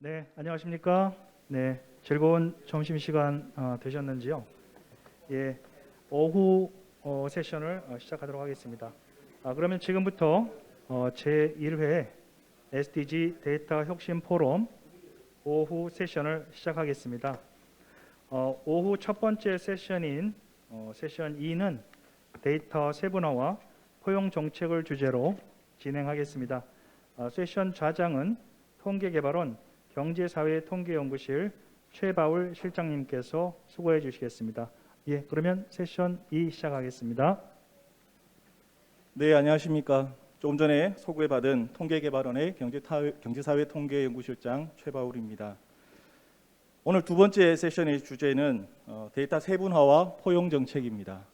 네, 안녕하십니까? 네, 즐거운 점심시간 되셨는지요? 예, 오후 세션을 시작하도록 하겠습니다. 그러면 지금부터 제1회 SDG 데이터 혁신 포럼 오후 세션을 시작하겠습니다. 오후 첫 번째 세션인 세션 2는 데이터 세분화와 포용 정책을 주제로 진행하겠습니다. 세션 좌장은 통계개발원 경제사회통계연구실 최바울 실장님께서 수고해 주시겠습니다. 예, 그러면 세션 2 시작하겠습니다. 네, 안녕하십니까. 조금 전에 소개받은 통계개발원의 경제사회통계연구실장 최바울입니다. 오늘 두 번째 세션의 주제는 데이터 세분화와 포용 정책입니다.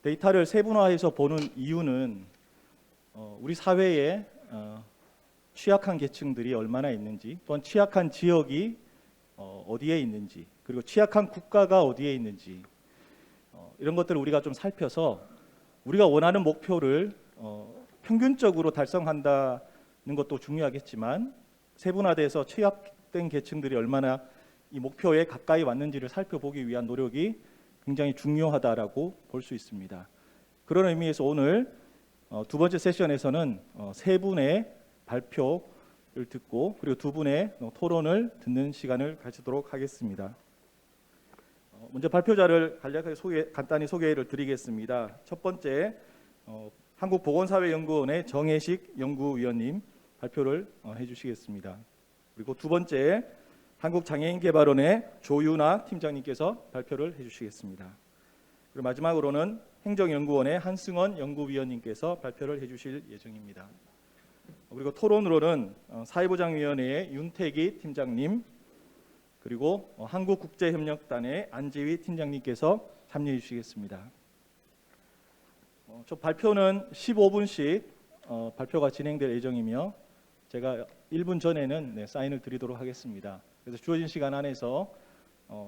데이터를 세분화해서 보는 이유는 우리 사회에 취약한 계층들이 얼마나 있는지, 또한 취약한 지역이 어디에 있는지, 그리고 취약한 국가가 어디에 있는지 이런 것들을 우리가 좀 살펴서 우리가 원하는 목표를 평균적으로 달성한다는 것도 중요하겠지만 세분화돼서 취약된 계층들이 얼마나 이 목표에 가까이 왔는지를 살펴보기 위한 노력이 굉장히 중요하다라고 볼 수 있습니다. 그런 의미에서 오늘 두 번째 세션에서는 세 분의 발표를 듣고 그리고 두 분의 토론을 듣는 시간을 가지도록 하겠습니다. 먼저 발표자를 간단히 소개를 드리겠습니다. 첫 번째 한국보건사회연구원의 정혜식 연구위원님 발표를 해주시겠습니다. 그리고 두 번째 한국장애인개발원의 조윤아 팀장님께서 발표를 해주시겠습니다. 그리고 마지막으로는 행정연구원의 한승원 연구위원님께서 발표를 해주실 예정입니다. 그리고 토론으로는 사회보장위원회의 윤태기 팀장님, 그리고 한국국제협력단의 안지휘 팀장님께서 참여해 주시겠습니다. 저 발표는 15분씩 발표가 진행될 예정이며 제가 1분 전에는 사인을 드리도록 하겠습니다. 그래서 주어진 시간 안에서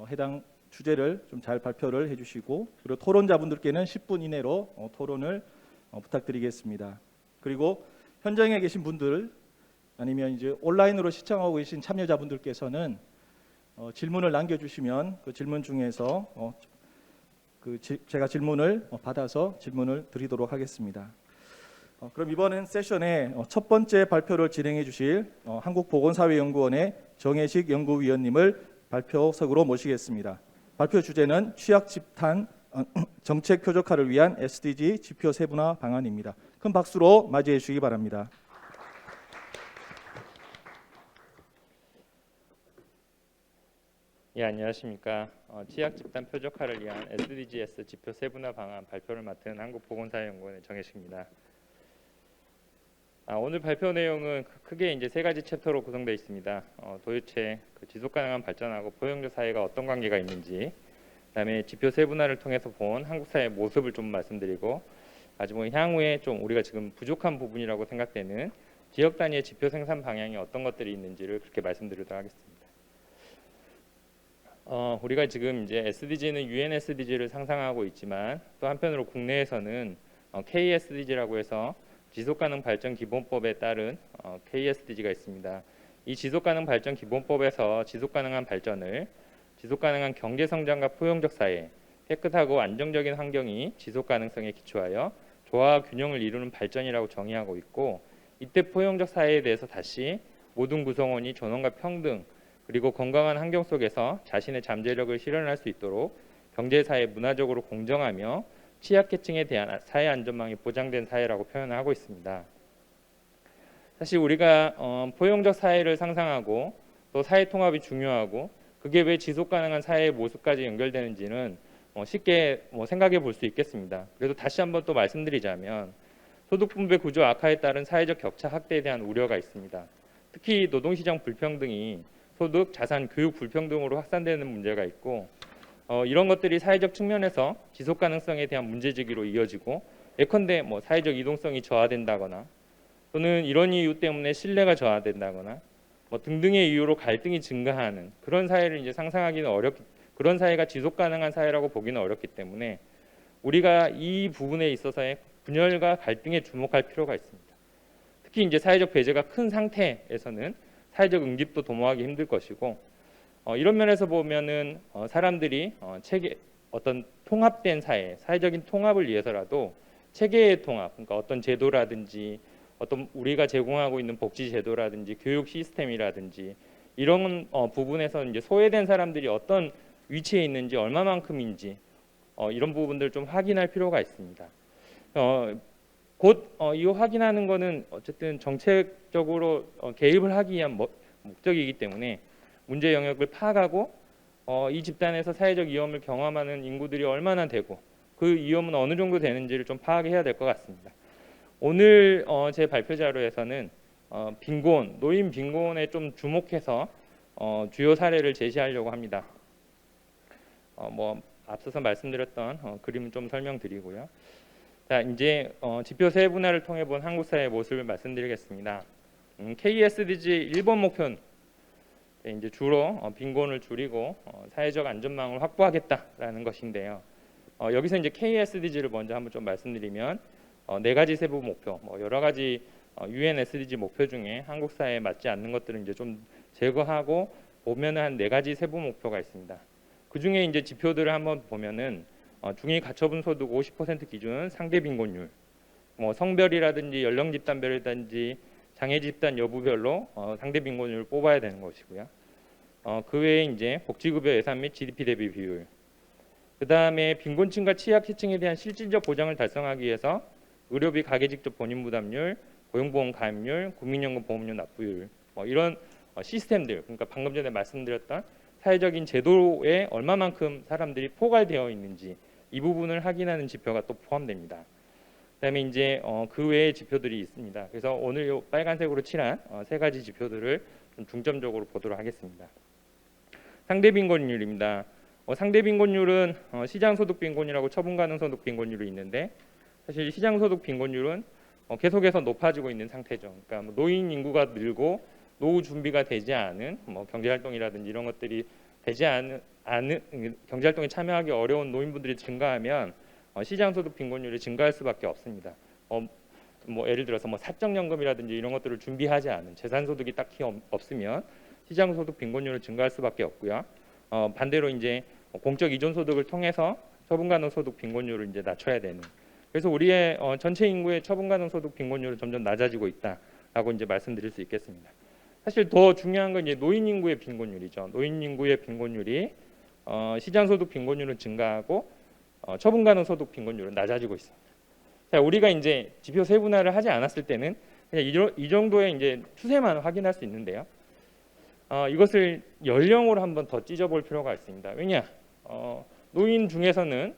해당 주제를 좀 잘 발표를 해주시고 그리고 토론자분들께는 10분 이내로 토론을 부탁드리겠습니다. 그리고 현장에 계신 분들 아니면 이제 온라인으로 시청하고 계신 참여자분들께서는 질문을 남겨주시면 그 질문 중에서 제가 질문을 받아서 질문을 드리도록 하겠습니다. 그럼 이번 세션의 첫 번째 발표를 진행해 주실 한국보건사회연구원의 정혜식 연구위원님을 발표석으로 모시겠습니다. 발표 주제는 취약 집단 정책 표적화를 위한 SDG 지표 세분화 방안입니다. 큰 박수로 맞이해 주시기 바랍니다. 예, 안녕하십니까. 취약 집단 표적화를 위한 SDGs 지표 세분화 방안 발표를 맡은 한국보건사회연구원의 정혜식입니다. 오늘 발표 내용은 크게 이제 세 가지 챕터로 구성되어 있습니다. 도대체 지속 가능한 발전하고 포용적 사회가 어떤 관계가 있는지, 그다음에 지표 세분화를 통해서 본 한국 사회의 모습을 좀 말씀드리고, 마지막에 향후에 좀 우리가 지금 부족한 부분이라고 생각되는 지역 단위의 지표 생산 방향이 어떤 것들이 있는지를 그렇게 말씀드리도록 하겠습니다. 우리가 지금 이제 SDG는 UN SDG를 상상하고 있지만 또 한편으로 국내에서는 KSDG라고 해서 지속가능 발전 기본법에 따른 KSDG가 있습니다. 이 지속가능 발전 기본법에서 지속가능한 발전을 지속가능한 경제성장과 포용적 사회, 깨끗하고 안정적인 환경이 지속가능성에 기초하여 조화와 균형을 이루는 발전이라고 정의하고 있고, 이때 포용적 사회에 대해서 다시 모든 구성원이 존엄과 평등 그리고 건강한 환경 속에서 자신의 잠재력을 실현할 수 있도록 경제사회 문화적으로 공정하며 취약계층에 대한 사회 안전망이 보장된 사회라고 표현을 하고 있습니다. 사실 우리가 포용적 사회를 상상하고 또 사회 통합이 중요하고 그게 왜 지속가능한 사회의 모습까지 연결되는지는 쉽게 생각해 볼 수 있겠습니다. 그래도 다시 한번 또 말씀드리자면 소득분배 구조 악화에 따른 사회적 격차 확대에 대한 우려가 있습니다. 특히 노동시장 불평등이 소득, 자산, 교육 불평등으로 확산되는 문제가 있고 이런 것들이 사회적 측면에서 지속 가능성에 대한 문제제기로 이어지고 예컨대 사회적 이동성이 저하된다거나 또는 이런 이유 때문에 신뢰가 저하된다거나 등등의 이유로 갈등이 증가하는 그런 사회를 이제 상상하기는 그런 사회가 지속 가능한 사회라고 보기는 어렵기 때문에 우리가 이 부분에 있어서의 분열과 갈등에 주목할 필요가 있습니다. 특히 이제 사회적 배제가 큰 상태에서는 사회적 응집도 도모하기 힘들 것이고 이런 면에서 보면은 사람들이 체계 어떤 통합된 사회적인 통합을 위해서라도 체계의 통합, 그러니까 어떤 제도라든지 어떤 우리가 제공하고 있는 복지 제도라든지 교육 시스템이라든지 이런 부분에서 이제 소외된 사람들이 어떤 위치에 있는지 얼마만큼인지 이런 부분들 좀 확인할 필요가 있습니다. 곧 이 확인하는 거는 어쨌든 정책적으로 개입을 하기 위한 목적이기 때문에 문제 영역을 파악하고 이 집단에서 사회적 위험을 경험하는 인구들이 얼마나 되고 그 위험은 어느 정도 되는지를 좀 파악해야 될 것 같습니다. 오늘 제 발표 자료에서는 빈곤, 노인 빈곤에 좀 주목해서 주요 사례를 제시하려고 합니다. 뭐 앞서서 말씀드렸던 그림을 좀 설명드리고요. 자, 이제 지표 세분화를 통해 본 한국 사회의 모습을 말씀드리겠습니다. KSDG 1번 목표는 이제 주로 빈곤을 줄이고 사회적 안전망을 확보하겠다라는 것인데요. 여기서 이제 KSDG를 먼저 한번 좀 말씀드리면 네 가지 세부 목표, 여러 가지 UN SDG 목표 중에 한국 사회에 맞지 않는 것들은 이제 좀 제거하고 보면은 한 네 가지 세부 목표가 있습니다. 그 중에 이제 지표들을 한번 보면은 중위 가처분 소득 50% 기준 상대 빈곤율, 성별이라든지 연령 집단별이라든지 장애 집단 여부별로 상대 빈곤율을 뽑아야 되는 것이고요. 그 외에 이제 복지급여 예산 및 GDP 대비 비율, 그 다음에 빈곤층과 취약계층에 대한 실질적 보장을 달성하기 위해서 의료비 가계 직접 본인 부담률, 고용보험 가입률, 국민연금 보험료 납부율, 이런 시스템들, 그러니까 방금 전에 말씀드렸던 사회적인 제도에 얼마만큼 사람들이 포괄되어 있는지 이 부분을 확인하는 지표가 또 포함됩니다. 그다음에 이제 그 외의 지표들이 있습니다. 그래서 오늘 요 빨간색으로 칠한 세 가지 지표들을 좀 중점적으로 보도록 하겠습니다. 상대 빈곤율입니다. 상대 빈곤율은 시장 소득 빈곤이라고 처분 가능 소득 빈곤율이 있는데 사실 시장 소득 빈곤율은 계속해서 높아지고 있는 상태죠. 그러니까 노인 인구가 늘고 노후 준비가 되지 않은 경제 활동이라든지 이런 것들이 되지 않은 경제 활동에 참여하기 어려운 노인분들이 증가하면 시장 소득 빈곤율이 증가할 수밖에 없습니다. 예를 들어서 사적연금이라든지 이런 것들을 준비하지 않은 재산 소득이 딱히 없으면 시장 소득 빈곤율은 증가할 수밖에 없고요. 반대로 이제 공적 이존 소득을 통해서 처분 가능 소득 빈곤율을 이제 낮춰야 되는. 그래서 우리의 전체 인구의 처분 가능 소득 빈곤율은 점점 낮아지고 있다라고 이제 말씀드릴 수 있겠습니다. 사실 더 중요한 건 이제 노인 인구의 빈곤율이죠. 노인 인구의 빈곤율이 시장 소득 빈곤율은 증가하고 처분 가능 소득 빈곤율은 낮아지고 있습니다. 자, 우리가 이제 지표 세분화를 하지 않았을 때는 그냥 이 정도의 이제 추세만 확인할 수 있는데요. 이것을 연령으로 한번 더 찢어볼 필요가 있습니다. 왜냐? 노인 중에서는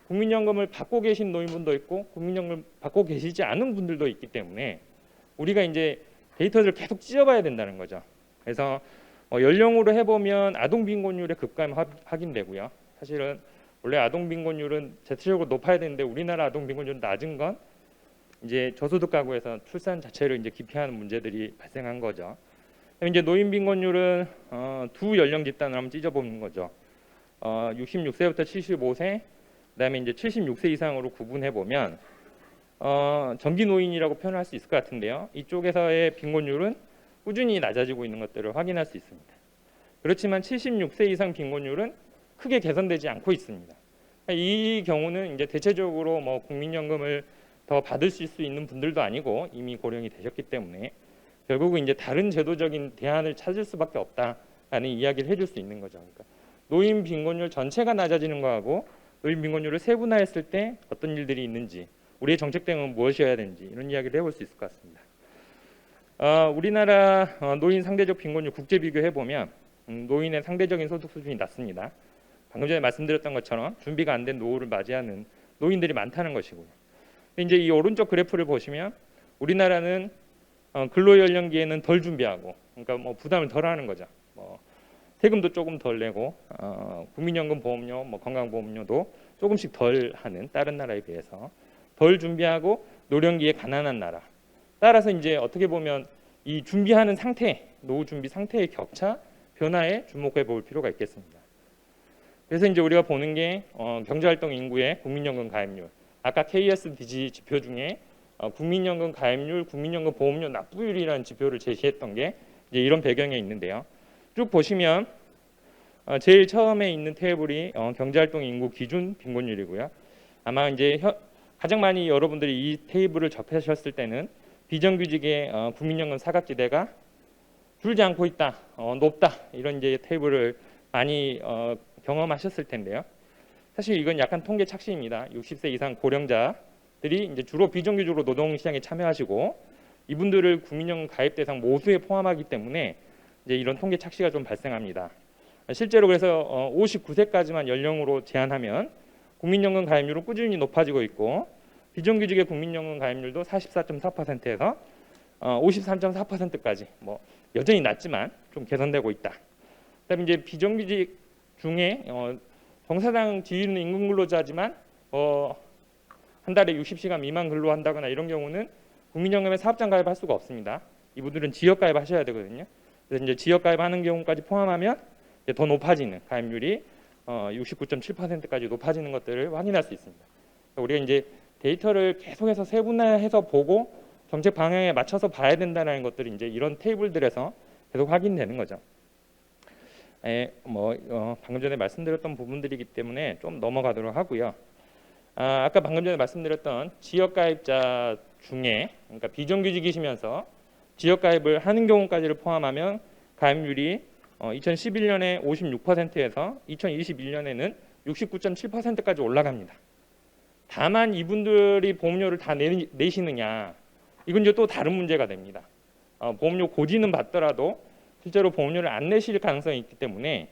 국민연금을 받고 계신 노인분도 있고 국민연금을 받고 계시지 않은 분들도 있기 때문에 우리가 이제 데이터들을 계속 찢어봐야 된다는 거죠. 그래서 연령으로 해보면 아동 빈곤율의 급감이 확인되고요. 사실은 원래 아동 빈곤율은 대체적으로 높아야 되는데 우리나라 아동 빈곤율은 낮은 건 이제 저소득 가구에서 출산 자체를 이제 기피하는 문제들이 발생한 거죠. 이제 노인 빈곤율은 두 연령 집단을 한번 찢어보는 거죠. 66세부터 75세, 그다음에 이제 76세 이상으로 구분해 보면 정기 노인이라고 표현할 수 있을 것 같은데요. 이쪽에서의 빈곤율은 꾸준히 낮아지고 있는 것들을 확인할 수 있습니다. 그렇지만 76세 이상 빈곤율은 크게 개선되지 않고 있습니다. 이 경우는 이제 대체적으로 국민연금을 더 받으실 수 있는 분들도 아니고 이미 고령이 되셨기 때문에 결국은 이제 다른 제도적인 대안을 찾을 수밖에 없다라는 이야기를 해줄 수 있는 거죠. 그러니까 노인 빈곤율 전체가 낮아지는 거하고 노인 빈곤율을 세분화했을 때 어떤 일들이 있는지, 우리의 정책 대응은 무엇이어야 되는지 이런 이야기를 해볼 수 있을 것 같습니다. 우리나라 노인 상대적 빈곤율 국제 비교해 보면 노인의 상대적인 소득 수준이 낮습니다. 방금 전에 말씀드렸던 것처럼 준비가 안 된 노후를 맞이하는 노인들이 많다는 것이고요. 이제 이 오른쪽 그래프를 보시면 우리나라는 근로 연령기에는 덜 준비하고, 그러니까 부담을 덜 하는 거죠. 세금도 조금 덜 내고 국민연금 보험료, 건강보험료도 조금씩 덜 하는 다른 나라에 비해서 덜 준비하고 노령기에 가난한 나라. 따라서 이제 어떻게 보면 이 준비하는 상태, 노후 준비 상태의 격차 변화에 주목해 볼 필요가 있겠습니다. 그래서 이제 우리가 보는 게 경제활동 인구의 국민연금 가입률. 아까 KSDG 지표 중에 국민연금 가입률, 국민연금 보험료 납부율이라는 지표를 제시했던 게 이제 이런 배경에 있는데요. 쭉 보시면 제일 처음에 있는 테이블이 경제활동 인구 기준 빈곤율이고요. 아마 이제 가장 많이 여러분들이 이 테이블을 접하셨을 때는 비정규직의 국민연금 사각지대가 줄지 않고 있다, 높다 이런 이제 테이블을 많이 경험하셨을 텐데요. 사실 이건 약간 통계 착시입니다. 60세 이상 고령자들이 이제 주로 비정규직으로 노동시장에 참여하시고 이분들을 국민연금 가입 대상 모수에 포함하기 때문에 이제 이런 통계 착시가 좀 발생합니다. 실제로 그래서 59세까지만 연령으로 제한하면 국민연금 가입률은 꾸준히 높아지고 있고 비정규직의 국민연금 가입률도 44.4%에서 53.4%까지 뭐 여전히 낮지만 좀 개선되고 있다. 그다음에 이제 비정규직 중에 정사장 지위는 임금 근로자지만 한 달에 60시간 미만 근로한다거나 이런 경우는 국민연금에 사업장 가입할 수가 없습니다. 이분들은 지역 가입하셔야 되거든요. 그래서 이제 지역 가입하는 경우까지 포함하면 이제 더 높아지는 가입률이 69.7%까지 높아지는 것들을 확인할 수 있습니다. 우리가 이제 데이터를 계속해서 세분화해서 보고 정책 방향에 맞춰서 봐야 된다는 것들이 이제 이런 테이블들에서 계속 확인되는 거죠. 방금 전에 말씀드렸던 부분들이기 때문에 좀 넘어가도록 하고요. 아까 방금 전에 말씀드렸던 지역 가입자 중에 그러니까 비정규직이시면서 지역 가입을 하는 경우까지를 포함하면 가입률이 2011년에 56%에서 2021년에는 69.7%까지 올라갑니다. 다만 이분들이 보험료를 다 내시느냐 이건 이제 또 다른 문제가 됩니다. 보험료 고지는 받더라도 실제로 보험료를 안 내실 가능성이 있기 때문에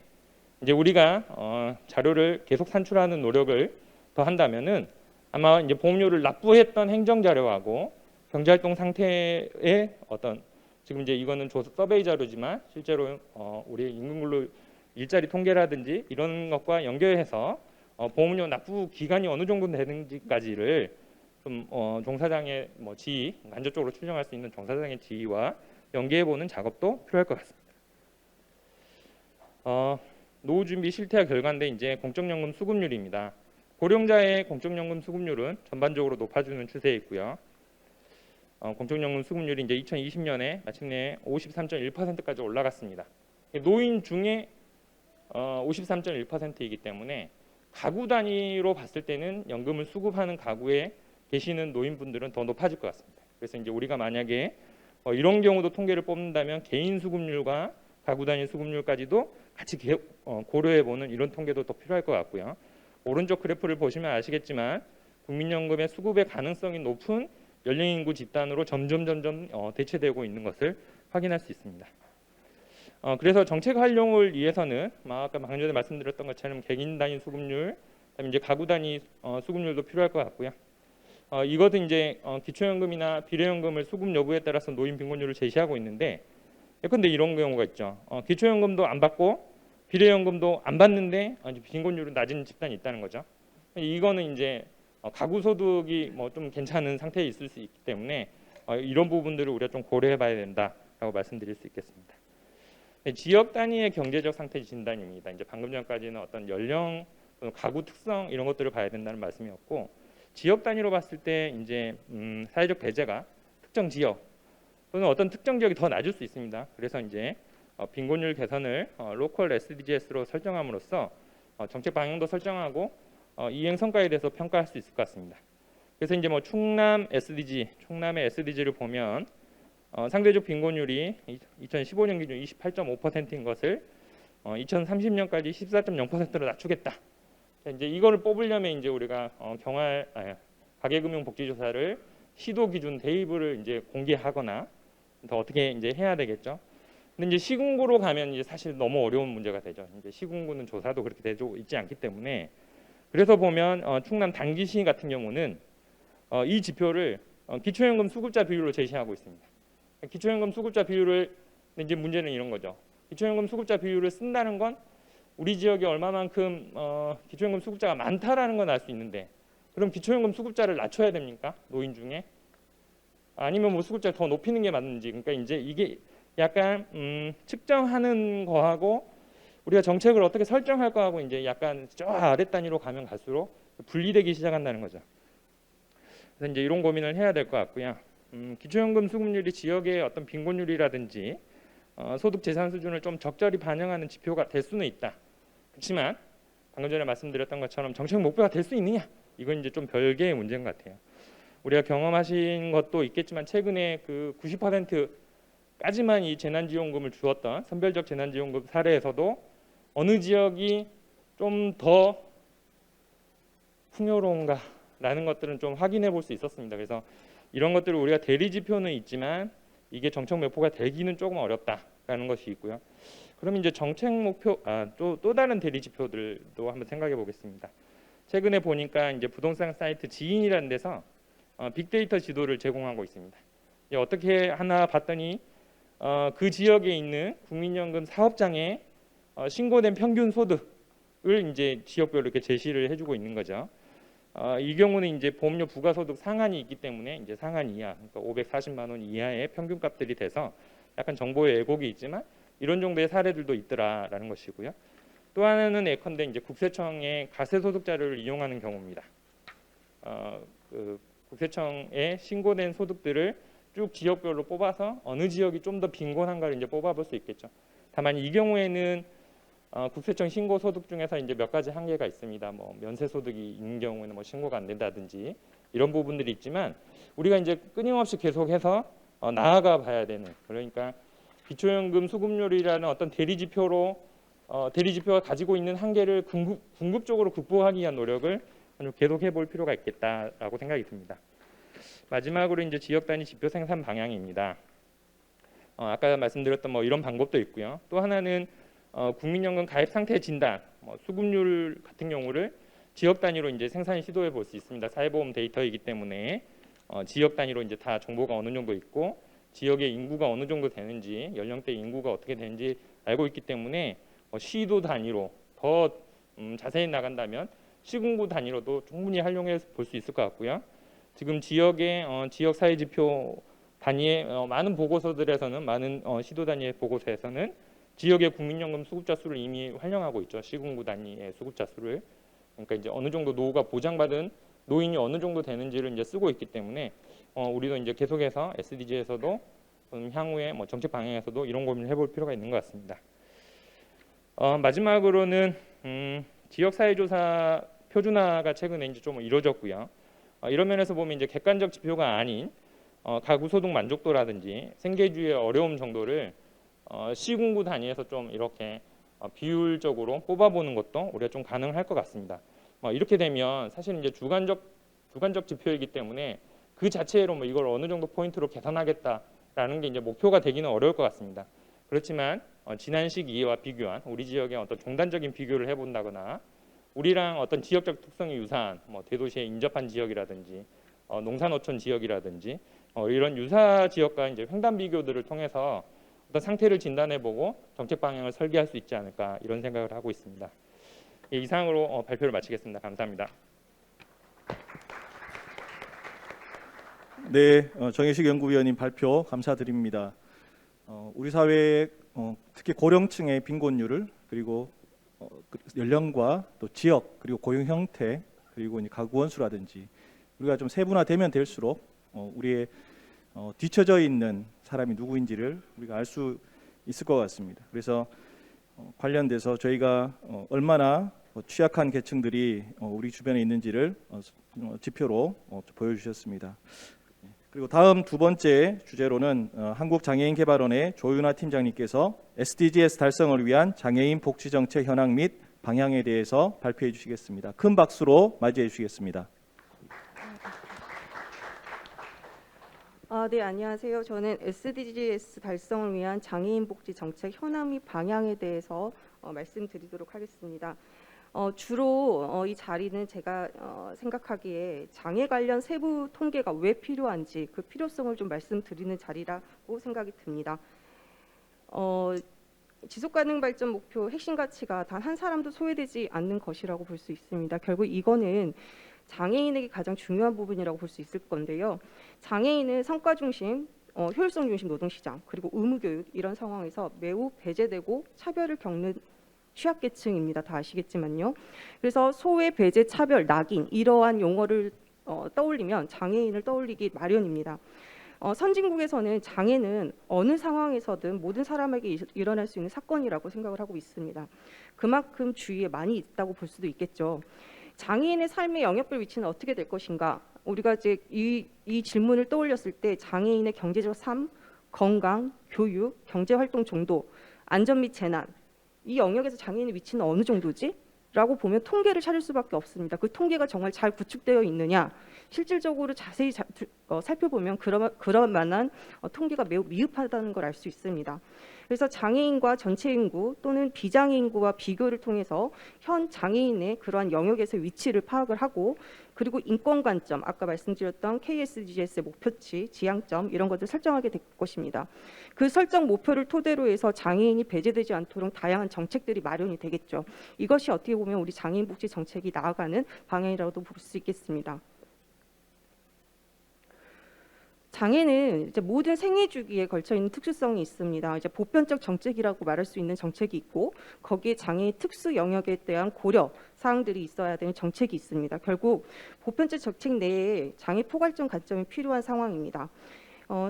이제 우리가 자료를 계속 산출하는 노력을 더 한다면은 아마 이제 보험료를 납부했던 행정 자료하고 경제활동 상태의 어떤 지금 이제 이거는 서베이 자료지만 실제로 우리 임금근로 일자리 통계라든지 이런 것과 연결해서 보험료 납부 기간이 어느 정도 되는지까지를 좀 종사장의 지위, 간접적으로 추정할 수 있는 종사장의 지위와 연계해보는 작업도 필요할 것 같습니다. 노후 준비 실태와 결과인데 이제 공적연금 수급률입니다. 고령자의 공적연금 수급률은 전반적으로 높아지는 추세에 있고요. 공적연금 수급률이 이제 2020년에 마침내 53.1%까지 올라갔습니다. 노인 중에 53.1%이기 때문에 가구 단위로 봤을 때는 연금을 수급하는 가구에 계시는 노인분들은 더 높아질 것 같습니다. 그래서 이제 우리가 만약에 이런 경우도 통계를 뽑는다면 개인 수급률과 가구 단위 수급률까지도 같이 고려해보는 이런 통계도 더 필요할 것 같고요. 오른쪽 그래프를 보시면 아시겠지만 국민연금의 수급의 가능성이 높은 연령인구 집단으로 점점 대체되고 있는 것을 확인할 수 있습니다. 그래서 정책 활용을 위해서는 아까 방금 전에 말씀드렸던 것처럼 개인 단위 수급률, 그다음에 이제 가구 단위 수급률도 필요할 것 같고요. 이것은 이제 기초연금이나 비례연금을 수급 여부에 따라서 노인 빈곤율을 제시하고 있는데, 근데 이런 경우가 있죠. 기초연금도 안 받고 비례연금도 안 받는데 빈곤율은 낮은 집단이 있다는 거죠. 이거는 이제 가구 소득이 좀 괜찮은 상태에 있을 수 있기 때문에 이런 부분들을 우리가 좀 고려해봐야 된다라고 말씀드릴 수 있겠습니다. 지역 단위의 경제적 상태 진단입니다. 이제 방금 전까지는 어떤 연령, 가구 특성 이런 것들을 봐야 된다는 말씀이었고, 지역 단위로 봤을 때 이제 사회적 배제가 특정 지역 또는 어떤 특정 지역이 더 낮을 수 있습니다. 그래서 이제 빈곤율 개선을 로컬 SDGs로 설정함으로써 정책 방향도 설정하고 이행 성과에 대해서 평가할 수 있을 것 같습니다. 그래서 이제 충남 SDG, 충남의 SDG를 보면 상대적 빈곤율이 2015년 기준 28.5%인 것을 2030년까지 14.0%로 낮추겠다. 이제 이거를 뽑으려면 이제 우리가 가계금융복지조사를 시도 기준 테이블을 이제 공개하거나 더 어떻게 이제 해야 되겠죠. 근데 이제 시군구로 가면 이제 사실 너무 어려운 문제가 되죠. 이제 시군구는 조사도 그렇게 되고 있지 않기 때문에 그래서 보면 충남 당진시 같은 경우는 이 지표를 기초연금 수급자 비율로 제시하고 있습니다. 기초연금 수급자 비율을 이제 문제는 이런 거죠. 기초연금 수급자 비율을 쓴다는 건 우리 지역에 얼마만큼 기초연금 수급자가 많다라는 건 알 수 있는데 그럼 기초연금 수급자를 낮춰야 됩니까? 노인 중에? 아니면 수급자를 더 높이는 게 맞는지. 그러니까 이제 이게 약간 측정하는 거하고 우리가 정책을 어떻게 설정할 거하고 이제 약간 저 아래 단위로 가면 갈수록 분리되기 시작한다는 거죠. 그래서 이제 이런 고민을 해야 될 것 같고요. 기초연금 수급률이 지역의 어떤 빈곤율이라든지 소득 재산 수준을 좀 적절히 반영하는 지표가 될 수는 있다. 그렇지만 방금 전에 말씀드렸던 것처럼 정책 목표가 될 수 있느냐? 이건 이제 좀 별개의 문제인 것 같아요. 우리가 경험하신 것도 있겠지만 최근에 그 90%까지만 이 재난지원금을 주었던 선별적 재난지원금 사례에서도 어느 지역이 좀 더 풍요로운가라는 것들은 좀 확인해 볼 수 있었습니다. 그래서 이런 것들을 우리가 대리 지표는 있지만 이게 정책 목표가 되기는 조금 어렵다라는 것이 있고요. 그럼 이제 정책 목표 또 다른 대리 지표들도 한번 생각해 보겠습니다. 최근에 보니까 이제 부동산 사이트 지인이라는 데서 빅데이터 지도를 제공하고 있습니다. 어떻게 하나 봤더니 그 지역에 있는 국민연금 사업장에 신고된 평균 소득을 이제 지역별로 이렇게 제시를 해주고 있는 거죠. 이 경우는 이제 보험료 부가소득 상한이 있기 때문에 이제 상한 이하, 그러니까 540만 원 이하의 평균값들이 돼서 약간 정보의 왜곡이 있지만 이런 정도의 사례들도 있더라라는 것이고요. 또 하나는 예컨대 이제 국세청의 가세소득 자료를 이용하는 경우입니다. 그 국세청에 신고된 소득들을 쭉 지역별로 뽑아서 어느 지역이 좀 더 빈곤한가를 이제 뽑아볼 수 있겠죠. 다만 이 경우에는 국세청 신고 소득 중에서 이제 몇 가지 한계가 있습니다. 뭐 면세 소득이 있는 경우에는 뭐 신고가 안 된다든지 이런 부분들이 있지만 우리가 이제 끊임없이 계속해서 나아가 봐야 되는, 그러니까 기초연금 수급률이라는 어떤 대리 지표가 가지고 있는 한계를 궁극적으로 극복하기 위한 노력을 계속해 볼 필요가 있겠다라고 생각이 듭니다. 마지막으로 이제 지역 단위 지표 생산 방향입니다. 아까 말씀드렸던 뭐 이런 방법도 있고요. 또 하나는 국민연금 가입 상태 진단, 수급률 같은 경우를 지역 단위로 이제 생산 시도해 볼 수 있습니다. 사회보험 데이터이기 때문에 지역 단위로 이제 다 정보가 어느 정도 있고 지역의 인구가 어느 정도 되는지, 연령대 인구가 어떻게 되는지 알고 있기 때문에 시도 단위로 더 자세히 나간다면 시군구 단위로도 충분히 활용해 볼 수 있을 것 같고요. 지금 지역의 지역 사회 지표 단위의 많은 보고서들에서는, 많은 시도 단위의 보고서에서는 지역의 국민연금 수급자 수를 이미 활용하고 있죠. 시군구 단위의 수급자 수를. 그러니까 이제 어느 정도 노후가 보장받은 노인이 어느 정도 되는지를 이제 쓰고 있기 때문에 우리도 이제 계속해서 SDG에서도 향후에 뭐 정책 방향에서도 이런 고민을 해볼 필요가 있는 것 같습니다. 마지막으로는 지역 사회조사 표준화가 최근에 이제 좀 이루어졌고요. 이런 면에서 보면 이제 객관적 지표가 아닌 가구 소득 만족도라든지 생계주의 어려움 정도를 시군구 단위에서 좀 이렇게 비율적으로 뽑아보는 것도 우리가 좀 가능할 것 같습니다. 이렇게 되면 사실 이제 주관적 지표이기 때문에 그 자체로 뭐 이걸 어느 정도 포인트로 개선하겠다라는 게 이제 목표가 되기는 어려울 것 같습니다. 그렇지만 지난 시기와 비교한 우리 지역의 어떤 종단적인 비교를 해본다거나 우리랑 어떤 지역적 특성이 유사한 뭐 대도시에 인접한 지역이라든지 농산어촌 지역이라든지 이런 유사 지역과 이제 횡단 비교들을 통해서 어떤 상태를 진단해보고 정책 방향을 설계할 수 있지 않을까 이런 생각을 하고 있습니다. 이상으로 발표를 마치겠습니다. 감사합니다. 네, 정혜식 연구위원님 발표 감사드립니다. 우리 사회의 특히 고령층의 빈곤율을, 그리고 연령과 또 지역, 그리고 고용 형태, 그리고 가구 원수라든지 우리가 좀 세분화되면 될수록 우리의 뒤처져 있는 사람이 누구인지를 우리가 알 수 있을 것 같습니다. 그래서 관련돼서 저희가 얼마나 취약한 계층들이 우리 주변에 있는지를 지표로 보여주셨습니다. 그리고 다음 두 번째 주제로는 한국장애인개발원의 조윤아 팀장님께서 SDGs 달성을 위한 장애인 복지정책 현황 및 방향에 대해서 발표해 주시겠습니다. 큰 박수로 맞이해 주시겠습니다. 네, 안녕하세요. 저는 SDGs 달성을 위한 장애인 복지 정책 현황 및 방향에 대해서 말씀드리도록 하겠습니다. 주로 이 자리는 제가 생각하기에 장애 관련 세부 통계가 왜 필요한지 그 필요성을 좀 말씀드리는 자리라고 생각이 듭니다. 지속가능 발전 목표 핵심 가치가 단 한 사람도 소외되지 않는 것이라고 볼 수 있습니다. 결국 이거는 장애인에게 가장 중요한 부분이라고 볼 수 있을 건데요. 장애인은 성과 중심, 효율성 중심 노동시장, 그리고 의무교육 이런 상황에서 매우 배제되고 차별을 겪는 취약계층입니다. 다 아시겠지만요. 그래서 소외, 배제, 차별, 낙인 이러한 용어를 떠올리면 장애인을 떠올리기 마련입니다. 선진국에서는 장애는 어느 상황에서든 모든 사람에게 일어날 수 있는 사건이라고 생각을 하고 있습니다. 그만큼 주위에 많이 있다고 볼 수도 있겠죠. 장애인의 삶의 영역별 위치는 어떻게 될 것인가? 우리가 이제 이 질문을 떠올렸을 때 장애인의 경제적 삶, 건강, 교육, 경제활동 정도, 안전 및 재난, 이 영역에서 장애인의 위치는 어느 정도지? 라고 보면 통계를 찾을 수밖에 없습니다. 그 통계가 정말 잘 구축되어 있느냐, 실질적으로 자세히 살펴보면 그런 만한 통계가 매우 미흡하다는 걸 알 수 있습니다. 그래서 장애인과 전체 인구 또는 비장애 인구와 비교를 통해서 현 장애인의 그러한 영역에서의 위치를 파악을 하고, 그리고 인권 관점, 아까 말씀드렸던 KSDGs의 목표치, 지향점 이런 것들을 설정하게 될 것입니다. 그 설정 목표를 토대로 해서 장애인이 배제되지 않도록 다양한 정책들이 마련이 되겠죠. 이것이 어떻게 보면 우리 장애인 복지 정책이 나아가는 방향이라고도 볼 수 있겠습니다. 장애는 이제 모든 생애 주기에 걸쳐 있는 특수성이 있습니다. 이제 보편적 정책이라고 말할 수 있는 정책이 있고, 거기에 장애의 특수 영역에 대한 고려 사항들이 있어야 되는 정책이 있습니다. 결국 보편적 정책 내에 장애 포괄적 관점이 필요한 상황입니다.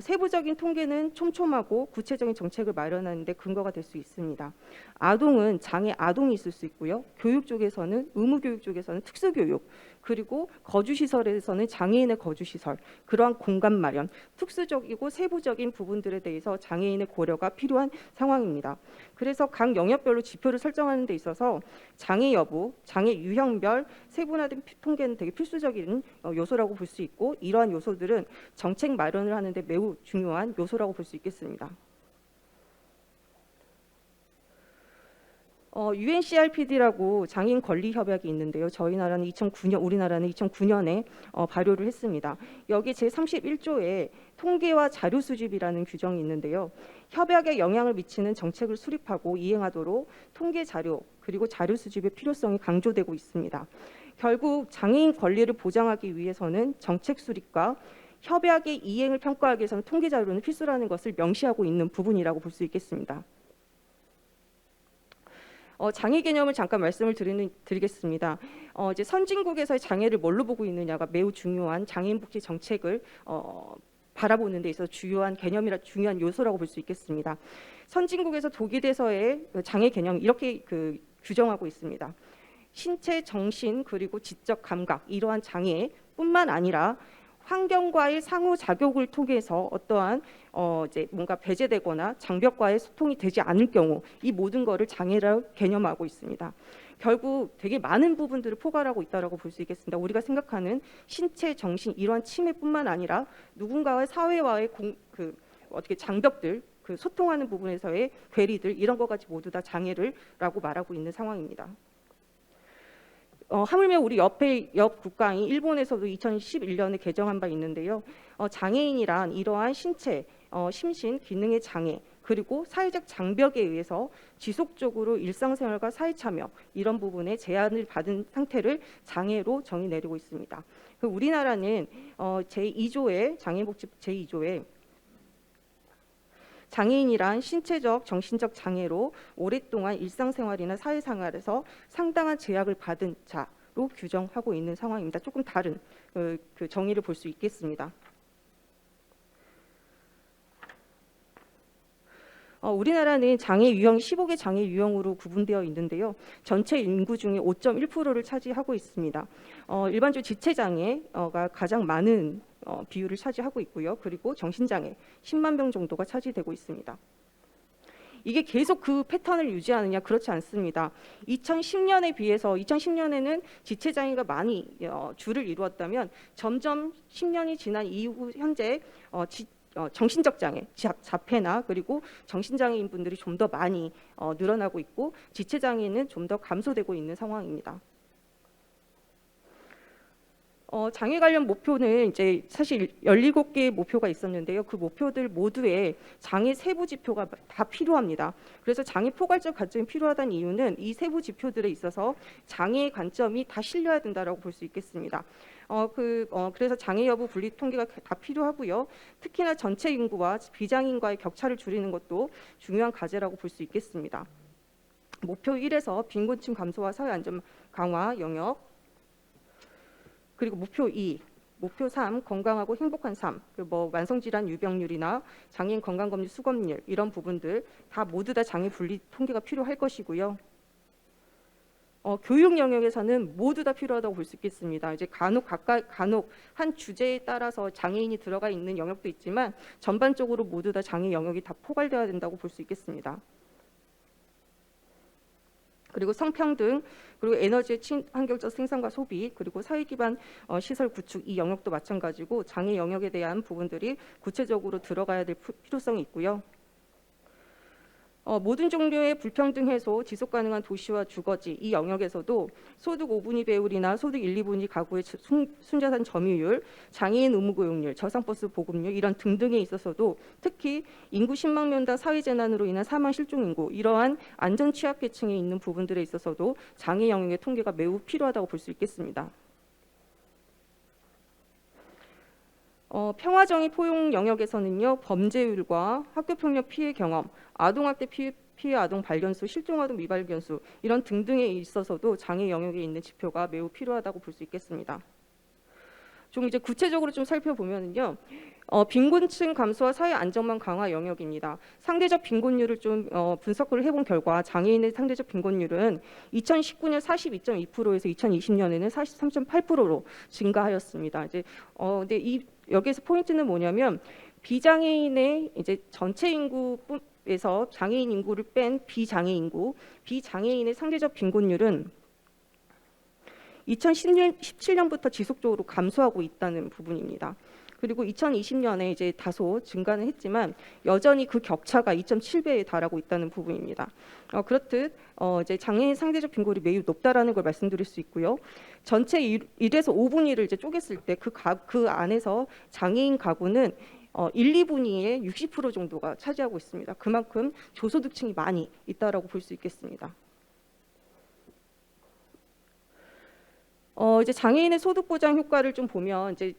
세부적인 통계는 촘촘하고 구체적인 정책을 마련하는 데 근거가 될 수 있습니다. 아동은 장애 아동이 있을 수 있고요. 교육 쪽에서는, 의무교육 쪽에서는 특수교육, 그리고 거주시설에서는 장애인의 거주시설, 그러한 공간 마련, 특수적이고 세부적인 부분들에 대해서 장애인의 고려가 필요한 상황입니다. 그래서 각 영역별로 지표를 설정하는 데 있어서 장애 여부, 장애 유형별 세분화된 통계는 되게 필수적인 요소라고 볼 수 있고, 이러한 요소들은 정책 마련을 하는데 매우 중요한 요소라고 볼 수 있겠습니다. UNCRPD라고 장애인 권리 협약이 있는데요. 우리나라는 2009년에 발효를 했습니다. 여기 제31조에 통계와 자료 수집이라는 규정이 있는데요. 협약에 영향을 미치는 정책을 수립하고 이행하도록 통계 자료 그리고 자료 수집의 필요성이 강조되고 있습니다. 결국 장애인 권리를 보장하기 위해서는 정책 수립과 협약의 이행을 평가하기 위해서는 통계 자료는 필수라는 것을 명시하고 있는 부분이라고 볼 수 있겠습니다. 장애 개념을 잠깐 말씀을 드리겠습니다. 이제 선진국에서의 장애를 뭘로 보고 있느냐가 매우 중요한 장애인 복지 정책을 바라보는 데 있어서 중요한 중요한 요소라고 볼 수 있겠습니다. 선진국에서 독일에서의 장애 개념 이렇게 규정하고 있습니다. 신체, 정신 그리고 지적 감각 이러한 장애뿐만 아니라 환경과의 상호작용을 통해서 어떠한 이제 뭔가 배제되거나 장벽과의 소통이 되지 않을 경우 이 모든 것을 장애라고 개념하고 있습니다. 결국 되게 많은 부분들을 포괄하고 있다고 볼 수 있겠습니다. 우리가 생각하는 신체, 정신 이러한 침해뿐만 아니라 누군가의 사회와의 어떻게 장벽들, 소통하는 부분에서의 괴리들 이런 것까지 모두 다 장애라고 말하고 있는 상황입니다. 하물며 우리 옆 국가인 일본에서도 2011년에 개정한 바 있는데요. 장애인이란 이러한 신체, 심신, 기능의 장애 그리고 사회적 장벽에 의해서 지속적으로 일상생활과 사회참여 이런 부분에 제한을 받은 상태를 장애로 정의 내리고 있습니다. 우리나라는 제2조의 장애인복지 제2조에 장애인이란 신체적, 정신적 장애로 오랫동안 일상생활이나 사회생활에서 상당한 제약을 받은 자로 규정하고 있는 상황입니다. 조금 다른 그 정의를 볼 수 있겠습니다. 우리나라는 장애 유형이 15개 장애 유형으로 구분되어 있는데요. 전체 인구 중에 5.1%를 차지하고 있습니다. 일반적으로 지체장애가 가장 많은 비율을 차지하고 있고요. 그리고 정신장애 10만 명 정도가 차지되고 있습니다. 이게 계속 그 패턴을 유지하느냐? 그렇지 않습니다. 2010년에 비해서 2010년에는 지체장애가 많이 주를 이루었다면 점점 10년이 지난 이후 현재 정신적 장애, 자폐나 그리고 정신장애인 분들이 좀 더 많이 늘어나고 있고 지체장애는 좀 더 감소되고 있는 상황입니다. 장애 관련 목표는 이제 사실 17개의 목표가 있었는데요. 그 목표들 모두에 장애 세부 지표가 다 필요합니다. 그래서 장애 포괄적 관점이 필요하다는 이유는 이 세부 지표들에 있어서 장애의 관점이 다 실려야 된다라고 볼 수 있겠습니다. 그래서 장애 여부 분리 통계가 다 필요하고요. 특히나 전체 인구와 비장애인과의 격차를 줄이는 것도 중요한 과제라고 볼 수 있겠습니다. 목표 1에서 빈곤층 감소와 사회 안전 강화 영역, 그리고 목표 2 목표 3 건강하고 행복한 삶, 뭐 만성질환 유병률이나 장애인 건강검진 수검률 이런 부분들 다 모두 다 장애 분리 통계가 필요할 것이고요. 교육 영역에서는 모두 다 필요하다고 볼 수 있겠습니다. 이제 간혹 한 주제에 따라서 장애인이 들어가 있는 영역도 있지만 전반적으로 모두 다 장애 영역이 다 포괄되어야 된다고 볼 수 있겠습니다. 그리고 성평등, 그리고 에너지의 친환경적 생산과 소비, 그리고 사회 기반 시설 구축 이 영역도 마찬가지고 장애 영역에 대한 부분들이 구체적으로 들어가야 될 필요성이 있고요. 모든 종류의 불평등 해소, 지속 가능한 도시와 주거지 이 영역에서도 소득 5분위 배율이나 소득 1, 2분위 가구의 순자산 점유율, 장애인 의무 고용률, 저상버스 보급률 이런 등등에 있어서도 특히 인구 10만 명당 사회재난으로 인한 사망 실종 인구 이러한 안전 취약계층에 있는 부분들에 있어서도 장애 영역의 통계가 매우 필요하다고 볼 수 있겠습니다. 평화정의 포용 영역에서는요, 범죄율과 학교폭력 피해 경험, 아동학대 피해 아동 발견수, 실종아동 미발견수 이런 등등에 있어서도 장애 영역에 있는 지표가 매우 필요하다고 볼 수 있겠습니다. 좀 이제 구체적으로 좀 살펴보면요, 빈곤층 감소와 사회 안정망 강화 영역입니다. 상대적 빈곤율을 좀 분석을 해본 결과 장애인의 상대적 빈곤율은 2019년 42.2%에서 2020년에는 43.8%로 증가하였습니다. 이제 근데 여기에서 포인트는 뭐냐면 비장애인의 이제 전체 인구에서 장애인 인구를 뺀 비장애인의 상대적 빈곤율은 2017년부터 지속적으로 감소하고 있다는 부분입니다. 그리고 2020년에 이제 다소 증가는 했지만 여전히 그 격차가 2.7배에 달하고 있다는 부분입니다. 그렇듯 이제 장애인 상대적 빈곤이 매우 높다라는 걸 말씀드릴 수 있고요. 전체 1에서 5분위를 이제 쪼갰을 때 그 안에서 장애인 가구는 1, 2분위의 60% 정도가 차지하고 있습니다. 그만큼 저소득층이 많이 있다라고 볼 수 있겠습니다. 이제 장애인의 소득 보장 효과를 좀 보면 이제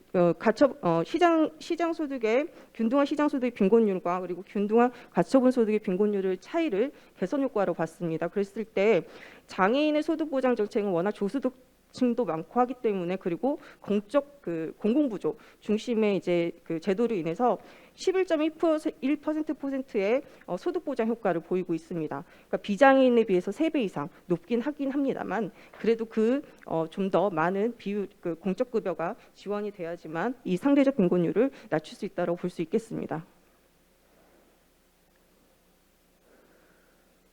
시장 소득의 균등한 시장 소득의 빈곤율과 그리고 균등한 가처분 소득의 빈곤율의 차이를 개선 효과로 봤습니다. 그랬을 때 장애인의 소득 보장 정책은 워낙 저소득층도 많고 하기 때문에 그리고 공공부조 중심의 이제 그 제도로 인해서 11.1%의 소득 보장 효과를 보이고 있습니다. 그러니까 비장애인에 비해서 3배 이상 높긴 하긴 합니다만 그래도 좀 더 많은 비율 공적 급여가 지원이 돼야지만 이 상대적 빈곤율을 낮출 수 있다고 볼 수 있겠습니다.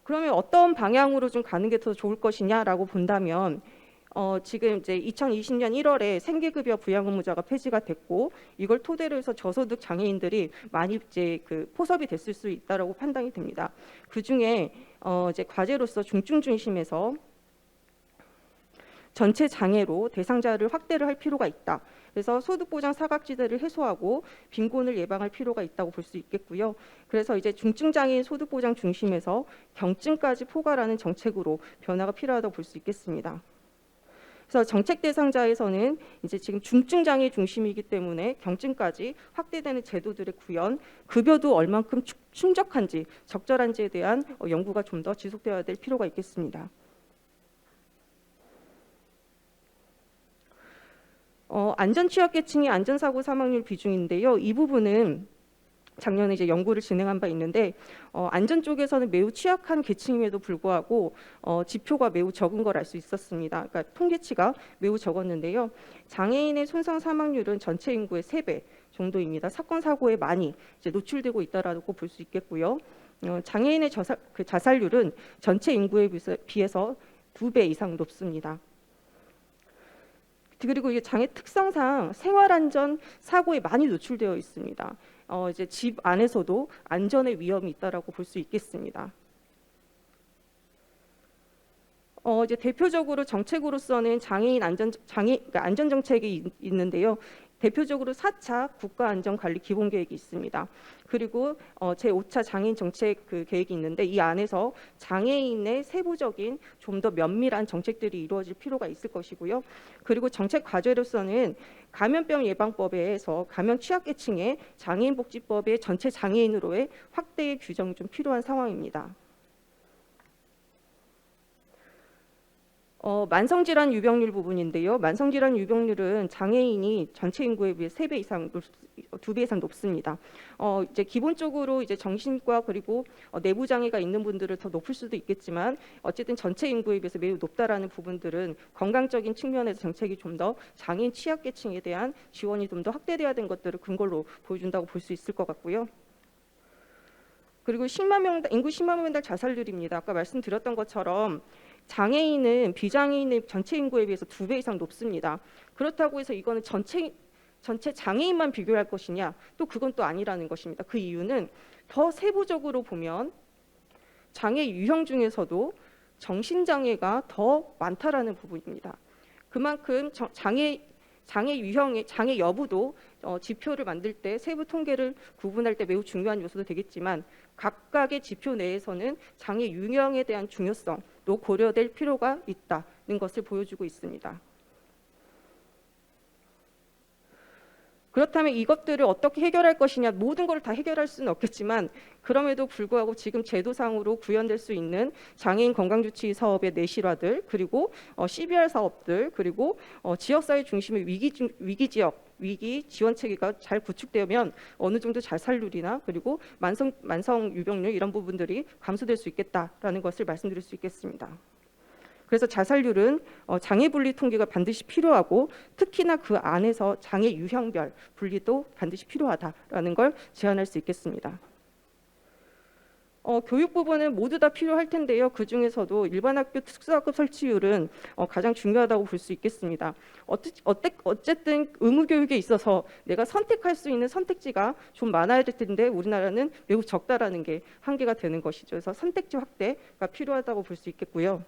그러면 어떤 방향으로 좀 가는 게 더 좋을 것이냐라고 본다면 지금 이제 2020년 1월에 생계급여 부양의무자가 폐지가 됐고 이걸 토대로 해서 저소득 장애인들이 많이 이제 포섭이 됐을 수 있다라고 판단이 됩니다. 그 중에 이제 과제로서 중증 중심에서 전체 장애로 대상자를 확대를 할 필요가 있다. 그래서 소득보장 사각지대를 해소하고 빈곤을 예방할 필요가 있다고 볼 수 있겠고요. 그래서 이제 중증 장애인 소득보장 중심에서 경증까지 포괄하는 정책으로 변화가 필요하다고 볼 수 있겠습니다. 그래서 정책 대상자에서는 이제 지금 중증 장애 중심이기 때문에 경증까지 확대되는 제도들의 구현, 급여도 얼만큼 충족한지, 적절한지에 대한 연구가 좀 더 지속되어야 될 필요가 있겠습니다. 안전 취약계층의 안전사고 사망률 비중인데요. 이 부분은 작년에 이제 연구를 진행한 바 있는데 안전 쪽에서는 매우 취약한 계층임에도 불구하고 지표가 매우 적은 걸 알 수 있었습니다. 그러니까 통계치가 매우 적었는데요. 장애인의 손상 사망률은 전체 인구의 3배 정도입니다. 사건 사고에 많이 이제 노출되고 있다라고 볼 수 있겠고요. 장애인의 자살률은 전체 인구에 비해서 2배 이상 높습니다. 그리고 이게 장애 특성상 생활안전 사고에 많이 노출되어 있습니다. 이제 집 안에서도 안전의 위험이 있다라고 볼 수 있겠습니다. 이제 대표적으로 정책으로서는 장애인 안전 정책이 있는데요. 대표적으로 4차 국가안전관리 기본계획이 있습니다. 그리고 제5차 장애인 정책 계획이 있는데 이 안에서 장애인의 세부적인 좀 더 면밀한 정책들이 이루어질 필요가 있을 것이고요. 그리고 정책 과제로서는 감염병 예방법에서 감염 취약계층의 장애인복지법의 전체 장애인으로의 확대의 규정이 좀 필요한 상황입니다. 만성질환 유병률 부분인데요. 만성질환 유병률은 장애인이 전체 인구에 비해 2배 이상 높습니다. 이제 기본적으로 이제 정신과 그리고 내부 장애가 있는 분들은 더 높을 수도 있겠지만 어쨌든 전체 인구에 비해서 매우 높다라는 부분들은 건강적인 측면에서 정책이 좀 더 장애인 취약계층에 대한 지원이 좀 더 확대돼야 된 것들을 근거로 보여준다고 볼 수 있을 것 같고요. 그리고 인구 10만 명당 자살률입니다. 아까 말씀드렸던 것처럼 장애인은 비장애인의 전체 인구에 비해서 2배 이상 높습니다. 그렇다고 해서 이거는 전체 장애인만 비교할 것이냐? 또 그건 또 아니라는 것입니다. 그 이유는 더 세부적으로 보면 장애 유형 중에서도 정신장애가 더 많다라는 부분입니다. 그만큼 장애 유형의 장애 여부도 지표를 만들 때 세부 통계를 구분할 때 매우 중요한 요소도 되겠지만 각각의 지표 내에서는 장애 유형에 대한 중요성도 고려될 필요가 있다는 것을 보여주고 있습니다. 그렇다면 이것들을 어떻게 해결할 것이냐, 모든 걸 다 해결할 수는 없겠지만 그럼에도 불구하고 지금 제도상으로 구현될 수 있는 장애인 건강주치 사업의 내실화들, 그리고 CBR 사업들, 그리고 지역사회 중심의 위기지역 위기 지원 체계가 잘 구축되면 어느 정도 자살률이나 그리고 만성 유병률 이런 부분들이 감소될 수 있겠다라는 것을 말씀드릴 수 있겠습니다. 그래서 자살률은 장애 분리 통계가 반드시 필요하고 특히나 그 안에서 장애 유형별 분리도 반드시 필요하다라는 걸 제안할 수 있겠습니다. 교육 부분은 모두 다 필요할 텐데요. 그 중에서도 일반 학교 특수학급 설치율은 가장 중요하다고 볼 수 있겠습니다. 어쨌든 의무 교육에 있어서 내가 선택할 수 있는 선택지가 좀 많아야 될 텐데 우리나라는 매우 적다라는 게 한계가 되는 것이죠. 그래서 선택지 확대가 필요하다고 볼 수 있겠고요.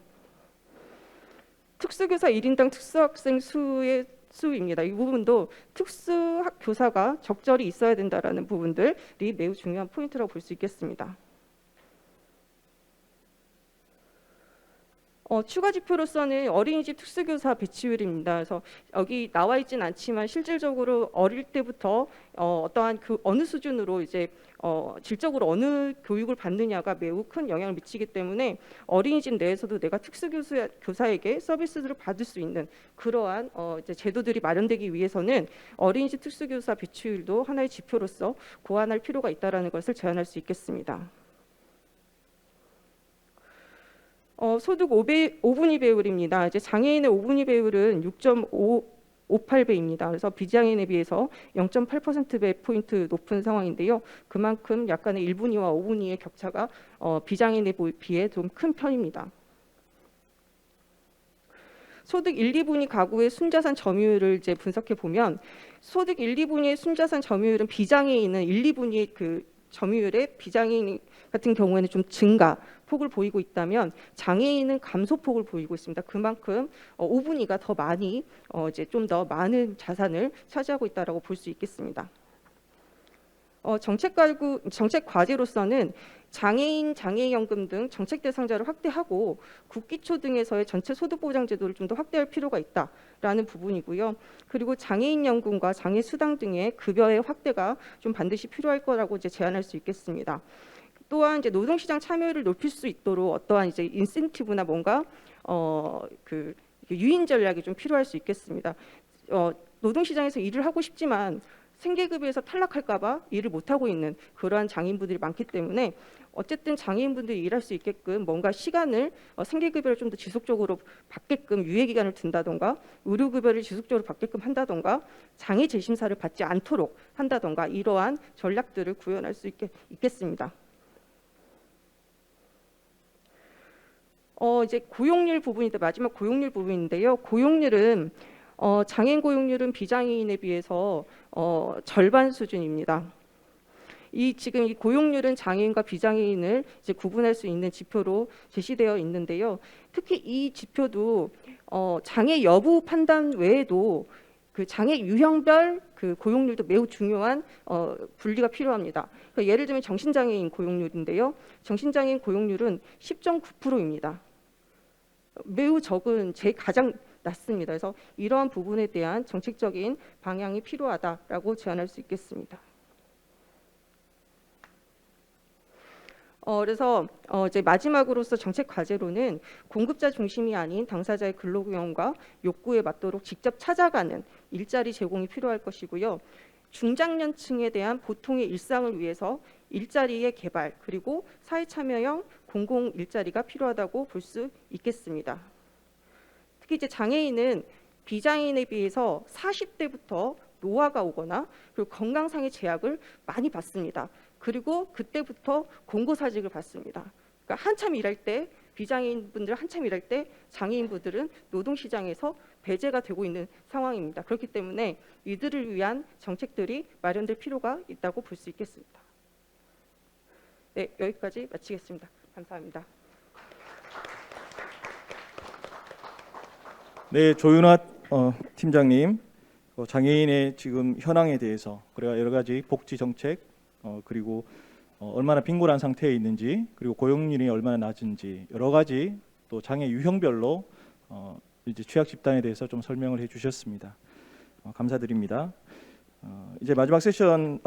특수교사 1인당 특수학생 수입니다. 이 부분도 특수학 교사가 적절히 있어야 된다라는 부분들이 매우 중요한 포인트라고 볼 수 있겠습니다. 추가 지표로서는 어린이집 특수교사 배치율입니다. 그래서 여기 나와 있진 않지만 실질적으로 어릴 때부터 어떠한 어느 수준으로 이제 질적으로 어느 교육을 받느냐가 매우 큰 영향을 미치기 때문에 어린이집 내에서도 내가 특수교사에게 서비스를 받을 수 있는 그러한 이제 제도들이 마련되기 위해서는 어린이집 특수교사 배치율도 하나의 지표로서 고안할 필요가 있다라는 것을 제안할 수 있겠습니다. 소득 5분위 배율입니다. 이제 장애인의 5분위 배율은 6.58배입니다. 그래서 비장애인에 비해서 0.8%배 포인트 높은 상황인데요. 그만큼 약간의 1분위와 5분위의 격차가 비장애인에 비해 좀 큰 편입니다. 소득 1, 2분위 가구의 순자산 점유율을 이제 분석해 보면 소득 1, 2분위의 순자산 점유율은 비장애인은 1, 2분위의 그 점유율의 비장애인 같은 경우에는 좀 증가 폭을 보이고 있다면 장애인은 감소폭을 보이고 있습니다. 그만큼 5분위가 더 많이 이제 좀 더 많은 자산을 차지하고 있다라고 볼 수 있겠습니다. 정책 과제로서는 장애인 장애연금 등 정책 대상자를 확대하고 국기초 등에서의 전체 소득보장 제도를 좀 더 확대할 필요가 있다라는 부분이고요. 그리고 장애인 연금과 장애 수당 등의 급여의 확대가 좀 반드시 필요할 거라고 이제 제안할 수 있겠습니다. 또한 이제 노동시장 참여율을 높일 수 있도록 어떠한 이제 인센티브나 뭔가 그 유인 전략이 좀 필요할 수 있겠습니다. 노동시장에서 일을 하고 싶지만 생계급여에서 탈락할까봐 일을 못하고 있는 그러한 장애인분들이 많기 때문에 어쨌든 장애인분들이 일할 수 있게끔 뭔가 시간을 생계급여를 좀 더 지속적으로 받게끔 유예기간을 둔다던가 의료급여를 지속적으로 받게끔 한다던가 장애 재심사를 받지 않도록 한다던가 이러한 전략들을 구현할 수 있겠습니다. 이제 고용률 부분인데 마지막 고용률 부분인데요. 고용률은 장애인 고용률은 비장애인에 비해서 절반 수준입니다. 지금 이 고용률은 장애인과 비장애인을 이제 구분할 수 있는 지표로 제시되어 있는데요. 특히 이 지표도 장애 여부 판단 외에도 그 장애 유형별 그 고용률도 매우 중요한 분리가 필요합니다. 그러니까 예를 들면 정신장애인 고용률인데요. 정신장애인 고용률은 10.9%입니다. 매우 적은 가장 낮습니다. 그래서 이러한 부분에 대한 정책적인 방향이 필요하다라고 제안할 수 있겠습니다. 그래서 이제 마지막으로서 정책 과제로는 공급자 중심이 아닌 당사자의 근로경험과 욕구에 맞도록 직접 찾아가는 일자리 제공이 필요할 것이고요. 중장년층에 대한 보통의 일상을 위해서 일자리의 개발 그리고 사회 참여형 공공 일자리가 필요하다고 볼 수 있겠습니다. 특히 이제 장애인은 비장애인에 비해서 40대부터 노화가 오거나 그리고 건강상의 제약을 많이 받습니다. 그리고 그때부터 공고사직을 받습니다. 그러니까 한참 일할 때 비장애인분들 한참 일할 때 장애인분들은 노동시장에서 배제가 되고 있는 상황입니다. 그렇기 때문에 이들을 위한 정책들이 마련될 필요가 있다고 볼 수 있겠습니다. 네, 여기까지 마치겠습니다. 감사합니다. 네, 조윤아 팀장님, 장애인의 지금 현황에 대해서 그리고 여러 가지 복지 정책 그리고 얼마나 빈곤한 상태에 있는지 그리고 고용률이 얼마나 낮은지 여러 가지 또 장애 유형별로 이제 취약 집단에 대해서 좀 설명을 해주셨습니다. 감사드립니다. 이제 마지막 세션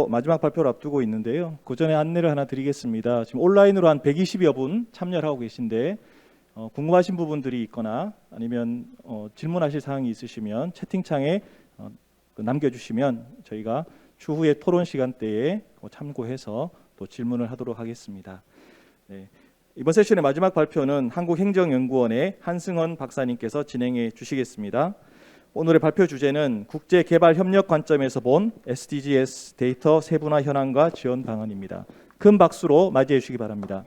마지막 발표를 앞두고 있는데요. 그 전에 안내를 하나 드리겠습니다. 지금 온라인으로 한 120여 분 참여를 하고 계신데 궁금하신 부분들이 있거나 아니면 질문하실 사항이 있으시면 채팅창에 남겨주시면 저희가 추후에 토론 시간대에 참고해서 또 질문을 하도록 하겠습니다. 네. 이번 세션의 마지막 발표는 한국행정연구원의 한승헌 박사님께서 진행해 주시겠습니다. 오늘의 발표 주제는 국제개발 협력 관점에서 본 SDGs 데이터 세분화 현황과 지원 방안입니다. 큰 박수로 맞이해 주시기 바랍니다.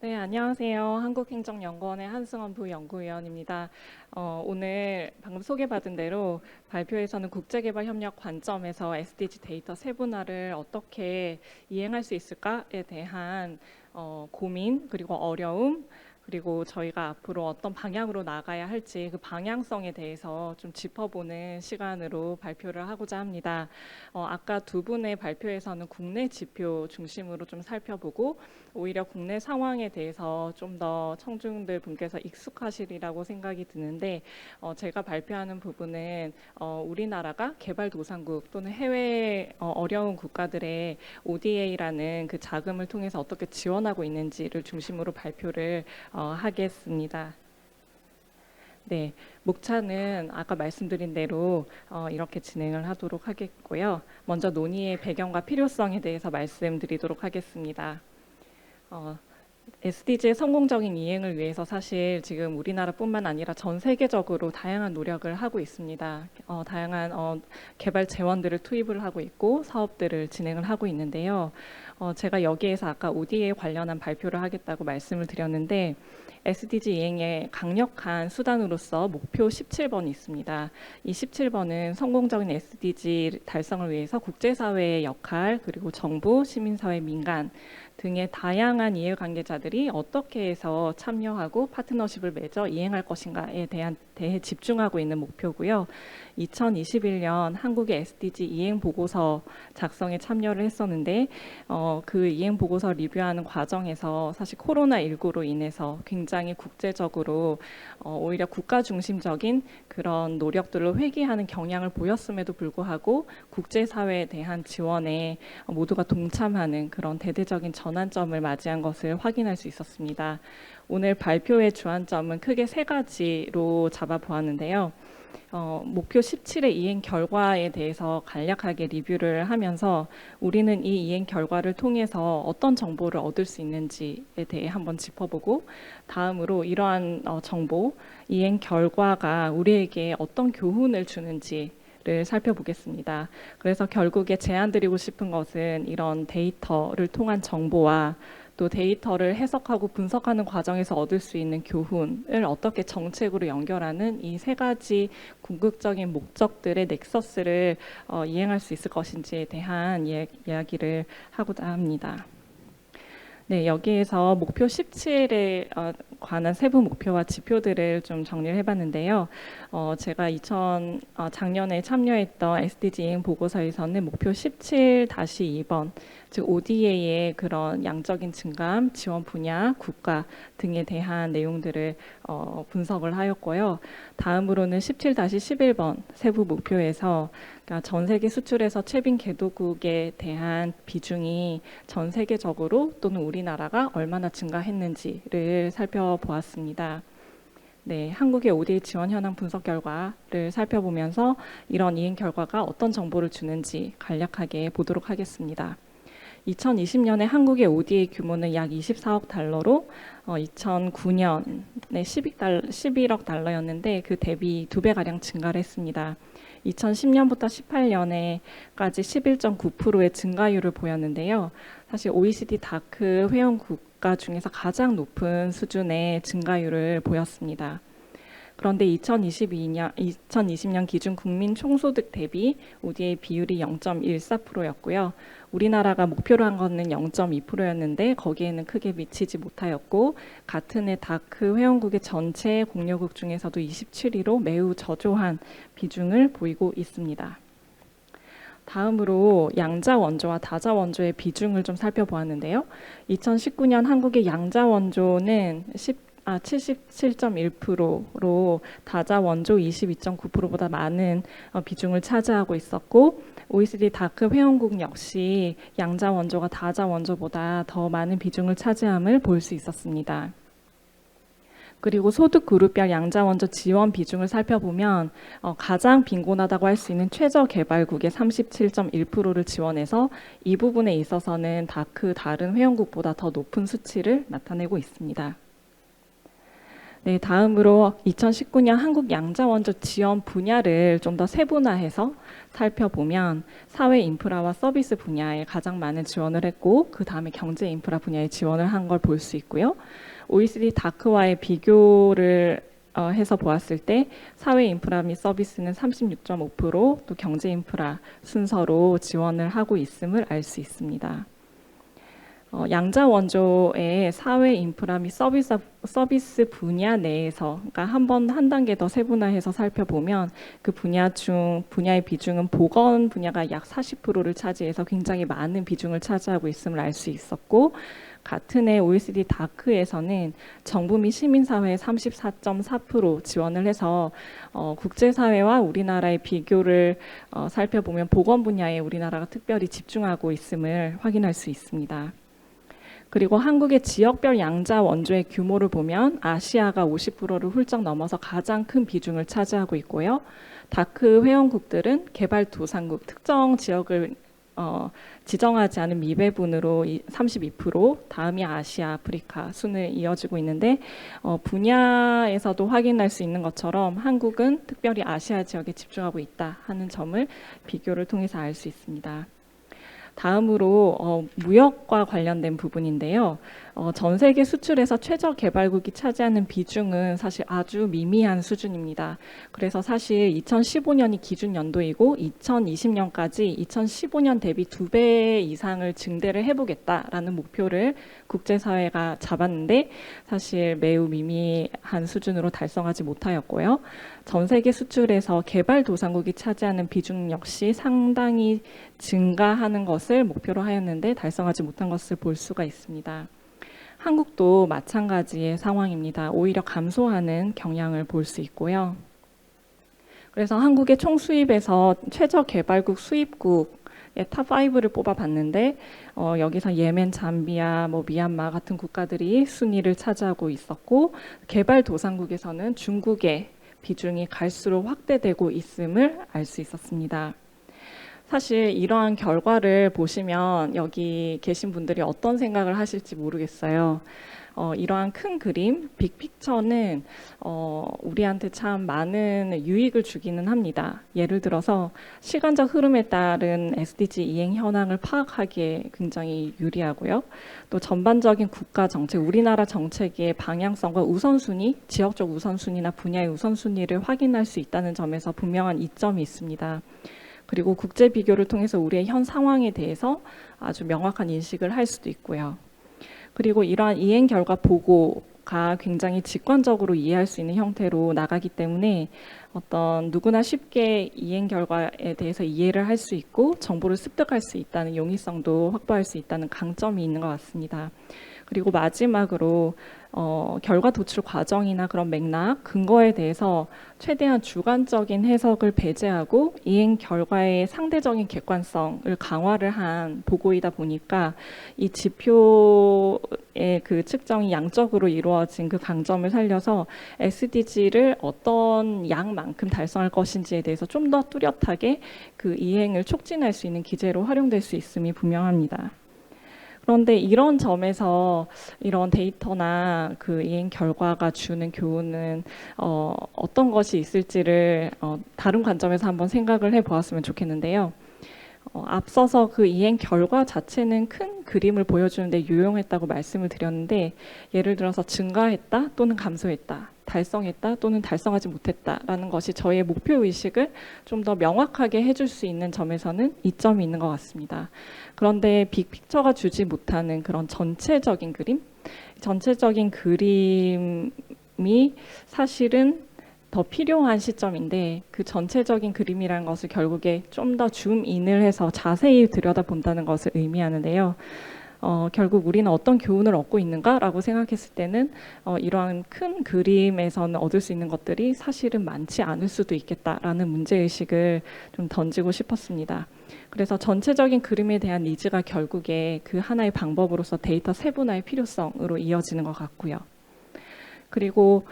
네, 안녕하세요. 한국행정연구원의 한승헌 부연구위원입니다. 오늘 방금 소개받은 대로 발표에서는 국제개발 협력 관점에서 SDG 데이터 세분화를 어떻게 이행할 수 있을까에 대한 고민 그리고 어려움 그리고 저희가 앞으로 어떤 방향으로 나가야 할지 그 방향성에 대해서 좀 짚어보는 시간으로 발표를 하고자 합니다. 아까 두 분의 발표에서는 국내 지표 중심으로 좀 살펴보고 오히려 국내 상황에 대해서 좀 더 청중들 분께서 익숙하시리라고 생각이 드는데 제가 발표하는 부분은 우리나라가 개발도상국 또는 해외 어려운 국가들의 ODA라는 그 자금을 통해서 어떻게 지원하고 있는지를 중심으로 발표를 하겠습니다. 네, 목차는 아까 말씀드린 대로 이렇게 진행을 하도록 하겠고요. 먼저 논의의 배경과 필요성에 대해서 말씀드리도록 하겠습니다. SDG의 성공적인 이행을 위해서 사실 지금 우리나라뿐만 아니라 전 세계적으로 다양한 노력을 하고 있습니다. 다양한 개발 재원들을 투입을 하고 있고 사업들을 진행을 하고 있는데요. 제가 여기에서 아까 ODA 관련한 발표를 하겠다고 말씀을 드렸는데 SDG 이행의 강력한 수단으로서 목표 17번이 있습니다. 이 17번은 성공적인 SDG 달성을 위해서 국제사회의 역할 그리고 정부, 시민사회, 민간 등의 다양한 이해관계자들이 어떻게 해서 참여하고 파트너십을 맺어 이행할 것인가에 대해 집중하고 있는 목표고요. 2021년 한국의 SDG 이행 보고서 작성에 참여를 했었는데 그 이행 보고서 리뷰하는 과정에서 사실 코로나19로 인해서 굉장히 국제적으로 오히려 국가 중심적인 그런 노력들을 회귀하는 경향을 보였음에도 불구하고 국제사회에 대한 지원에 모두가 동참하는 그런 대대적인 전환점을 맞이한 것을 확인할 수 있었습니다. 오늘 발표의 주안점은 크게 세 가지로 잡아보았는데요. 목표 17의 이행 결과에 대해서 간략하게 리뷰를 하면서 우리는 이 이행 결과를 통해서 어떤 정보를 얻을 수 있는지에 대해 한번 짚어보고 다음으로 이러한 정보, 이행 결과가 우리에게 어떤 교훈을 주는지를 살펴보겠습니다. 그래서 결국에 제안드리고 싶은 것은 이런 데이터를 통한 정보와 또 데이터를 해석하고 분석하는 과정에서 얻을 수 있는 교훈을 어떻게 정책으로 연결하는 이 세 가지 궁극적인 목적들의 넥서스를 이행할 수 있을 것인지에 대한 이야기를 하고자 합니다. 네, 여기에서 목표 17에 관한 세부 목표와 지표들을 좀 정리를 해봤는데요. 제가 작년에 참여했던 SDG 이행 보고서에서는 목표 17-2번, 즉 ODA의 그런 양적인 증감, 지원 분야, 국가 등에 대한 내용들을 분석을 하였고요. 다음으로는 17-11번 세부 목표에서 그러니까 전 세계 수출에서 채빈 개도국에 대한 비중이 전 세계적으로 또는 우리나라가 얼마나 증가했는지를 살펴보았습니다. 네, 한국의 ODA 지원 현황 분석 결과를 살펴보면서 이런 이행 결과가 어떤 정보를 주는지 간략하게 보도록 하겠습니다. 2020년에 한국의 ODA 규모는 약 24억 달러로 2009년에 11억 달러였는데 그 대비 2배가량 증가를 했습니다. 2010년부터 18년에까지 11.9%의 증가율을 보였는데요. 사실 OECD 다크 회원 국가 중에서 가장 높은 수준의 증가율을 보였습니다. 그런데 2020년 기준 국민 총소득 대비 ODA 비율이 0.14%였고요. 우리나라가 목표로 한 거는 0.2%였는데 거기에는 크게 미치지 못하였고 같은 해 다크 회원국의 전체 공여국 중에서도 27위로 매우 저조한 비중을 보이고 있습니다. 다음으로 양자 원조와 다자 원조의 비중을 좀 살펴보았는데요. 2019년 한국의 양자 원조는 77.1%로 다자 원조 22.9%보다 많은 비중을 차지하고 있었고 OECD 다크 회원국 역시 양자 원조가 다자 원조보다 더 많은 비중을 차지함을 볼 수 있었습니다. 그리고 소득 그룹별 양자 원조 지원 비중을 살펴보면 가장 빈곤하다고 할 수 있는 최저 개발국의 37.1%를 지원해서 이 부분에 있어서는 다크 다른 회원국보다 더 높은 수치를 나타내고 있습니다. 네, 다음으로 2019년 한국 양자원조 지원 분야를 좀 더 세분화해서 살펴보면 사회 인프라와 서비스 분야에 가장 많은 지원을 했고 그 다음에 경제 인프라 분야에 지원을 한 걸 볼 수 있고요. OECD 다크와의 비교를 해서 보았을 때 사회 인프라 및 서비스는 36.5%, 또 경제 인프라 순서로 지원을 하고 있음을 알 수 있습니다. 양자 원조의 사회 인프라 및 서비스 분야 내에서 그러니까 한 단계 더 세분화해서 살펴보면 그 분야의 비중은 보건 분야가 약 40%를 차지해서 굉장히 많은 비중을 차지하고 있음을 알 수 있었고 같은 해 OECD 다크에서는 정부 및 시민사회의 34.4% 지원을 해서 국제사회와 우리나라의 비교를 살펴보면 보건 분야에 우리나라가 특별히 집중하고 있음을 확인할 수 있습니다. 그리고 한국의 지역별 양자 원조의 규모를 보면 아시아가 50%를 훌쩍 넘어서 가장 큰 비중을 차지하고 있고요. 다크 회원국들은 개발도상국 특정 지역을 지정하지 않은 미배분으로 32%, 다음이 아시아, 아프리카 순을 이어지고 있는데 분야에서도 확인할 수 있는 것처럼 한국은 특별히 아시아 지역에 집중하고 있다 하는 점을 비교를 통해서 알 수 있습니다. 다음으로 무역과 관련된 부분인데요. 전 세계 수출에서 최저 개발국이 차지하는 비중은 사실 아주 미미한 수준입니다. 그래서 사실 2015년이 기준 연도이고 2020년까지 2015년 대비 2배 이상을 증대를 해보겠다라는 목표를 국제사회가 잡았는데 사실 매우 미미한 수준으로 달성하지 못하였고요. 전 세계 수출에서 개발도상국이 차지하는 비중 역시 상당히 증가하는 것을 목표로 하였는데 달성하지 못한 것을 볼 수가 있습니다. 한국도 마찬가지의 상황입니다. 오히려 감소하는 경향을 볼 수 있고요. 그래서 한국의 총 수입에서 최저 개발국 수입국의 탑5를 뽑아봤는데 여기서 예멘, 잠비아, 미얀마 같은 국가들이 순위를 차지하고 있었고 개발도상국에서는 중국의 비중이 갈수록 확대되고 있음을 알 수 있었습니다. 사실 이러한 결과를 보시면 여기 계신 분들이 어떤 생각을 하실지 모르겠어요. 이러한 큰 그림, 빅픽처는 우리한테 참 많은 유익을 주기는 합니다. 예를 들어서 시간적 흐름에 따른 SDG 이행 현황을 파악하기에 굉장히 유리하고요. 또 전반적인 국가 정책, 우리나라 정책의 방향성과 우선순위, 지역적 우선순위나 분야의 우선순위를 확인할 수 있다는 점에서 분명한 이점이 있습니다. 그리고 국제 비교를 통해서 우리의 현 상황에 대해서 아주 명확한 인식을 할 수도 있고요. 그리고 이러한 이행 결과 보고 정보가 굉장히 직관적으로 이해할 수 있는 형태로 나가기 때문에 어떤 누구나 쉽게 이행 결과에 대해서 이해를 할 수 있고 정보를 습득할 수 있다는 용이성도 확보할 수 있다는 강점이 있는 것 같습니다. 그리고 마지막으로 결과 도출 과정이나 그런 맥락, 근거에 대해서 최대한 주관적인 해석을 배제하고 이행 결과의 상대적인 객관성을 강화를 한 보고이다 보니까 이 지표의 그 측정이 양적으로 이루어진 그 강점을 살려서 SDG를 어떤 양만큼 달성할 것인지에 대해서 좀 더 뚜렷하게 그 이행을 촉진할 수 있는 기제로 활용될 수 있음이 분명합니다. 그런데 이런 점에서 이런 데이터나 그 이행 결과가 주는 교훈은 어떤 것이 있을지를 다른 관점에서 한번 생각을 해보았으면 좋겠는데요. 앞서서 그 이행 결과 자체는 큰 그림을 보여주는데 유용했다고 말씀을 드렸는데 예를 들어서 증가했다 또는 감소했다, 달성했다 또는 달성하지 못했다라는 것이 저희의 목표의식을 좀 더 명확하게 해줄 수 있는 점에서는 이점이 있는 것 같습니다. 그런데 빅픽처가 주지 못하는 그런 전체적인 그림이 사실은 더 필요한 시점인데 그 전체적인 그림이라는 것을 결국에 좀 더 줌인을 해서 자세히 들여다본다는 것을 의미하는데요. 결국 우리는 어떤 교훈을 얻고 있는가라고 생각했을 때는 이러한 큰 그림에서는 얻을 수 있는 것들이 사실은 많지 않을 수도 있겠다라는 문제의식을 좀 던지고 싶었습니다. 그래서 전체적인 그림에 대한 니즈가 결국에 그 하나의 방법으로서 데이터 세분화의 필요성으로 이어지는 것 같고요. 그리고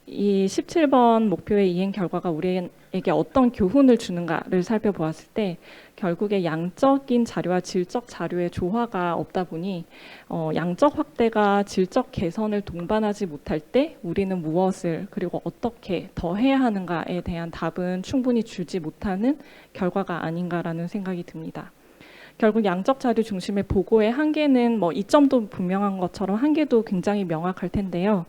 이 17번 목표의 이행 결과가 우리에게 어떤 교훈을 주는가를 살펴보았을 때 결국에 양적인 자료와 질적 자료의 조화가 없다 보니 양적 확대가 질적 개선을 동반하지 못할 때 우리는 무엇을 그리고 어떻게 더 해야 하는가에 대한 답은 충분히 주지 못하는 결과가 아닌가라는 생각이 듭니다. 결국 양적 자료 중심의 보고의 한계는 이점도 분명한 것처럼 한계도 굉장히 명확할 텐데요.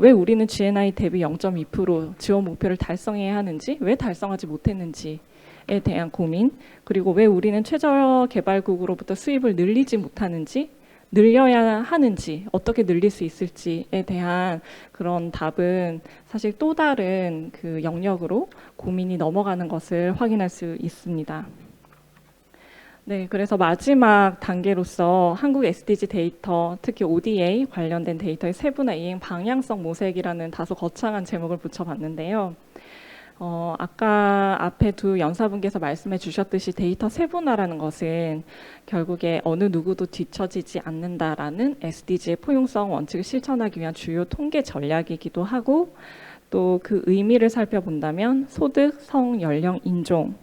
왜 우리는 GNI 대비 0.2% 지원 목표를 달성해야 하는지, 왜 달성하지 못했는지에 대한 고민, 그리고 왜 우리는 최저 개발국으로부터 수입을 늘리지 못하는지, 늘려야 하는지, 어떻게 늘릴 수 있을지에 대한 그런 답은 사실 또 다른 그 영역으로 고민이 넘어가는 것을 확인할 수 있습니다. 네, 그래서 마지막 단계로서 한국 SDG 데이터, 특히 ODA 관련된 데이터의 세분화 이행 방향성 모색이라는 다소 거창한 제목을 붙여봤는데요. 아까 앞에 두 연사분께서 말씀해 주셨듯이 데이터 세분화라는 것은 결국에 어느 누구도 뒤처지지 않는다라는 SDG의 포용성 원칙을 실천하기 위한 주요 통계 전략이기도 하고 또 그 의미를 살펴본다면 소득, 성, 연령, 인종,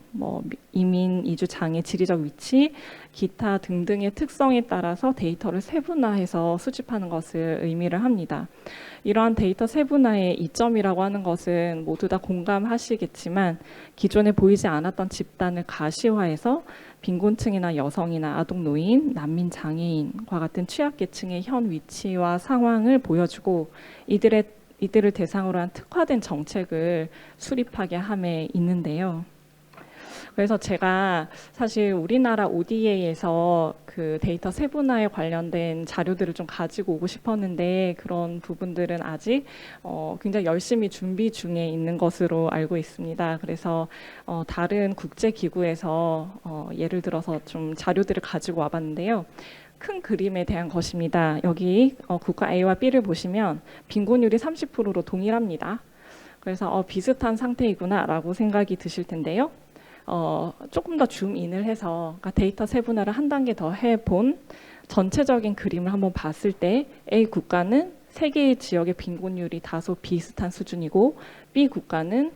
이민, 이주, 장애, 지리적 위치, 기타 등등의 특성에 따라서 데이터를 세분화해서 수집하는 것을 의미를 합니다. 이러한 데이터 세분화의 이점이라고 하는 것은 모두 다 공감하시겠지만 기존에 보이지 않았던 집단을 가시화해서 빈곤층이나 여성이나 아동, 노인, 난민, 장애인과 같은 취약계층의 현 위치와 상황을 보여주고 이들을 대상으로 한 특화된 정책을 수립하게 함에 있는데요. 그래서 제가 사실 우리나라 ODA에서 그 데이터 세분화에 관련된 자료들을 좀 가지고 오고 싶었는데 그런 부분들은 아직 굉장히 열심히 준비 중에 있는 것으로 알고 있습니다. 그래서 다른 국제기구에서 예를 들어서 좀 자료들을 가지고 와봤는데요. 큰 그림에 대한 것입니다. 여기 국가 A와 B를 보시면 빈곤율이 30%로 동일합니다. 그래서 비슷한 상태이구나라고 생각이 드실 텐데요. 조금 더 줌인을 해서 그러니까 데이터 세분화를 한 단계 더 해본 전체적인 그림을 한번 봤을 때 A 국가는 세 개의 지역의 빈곤율이 다소 비슷한 수준이고 B 국가는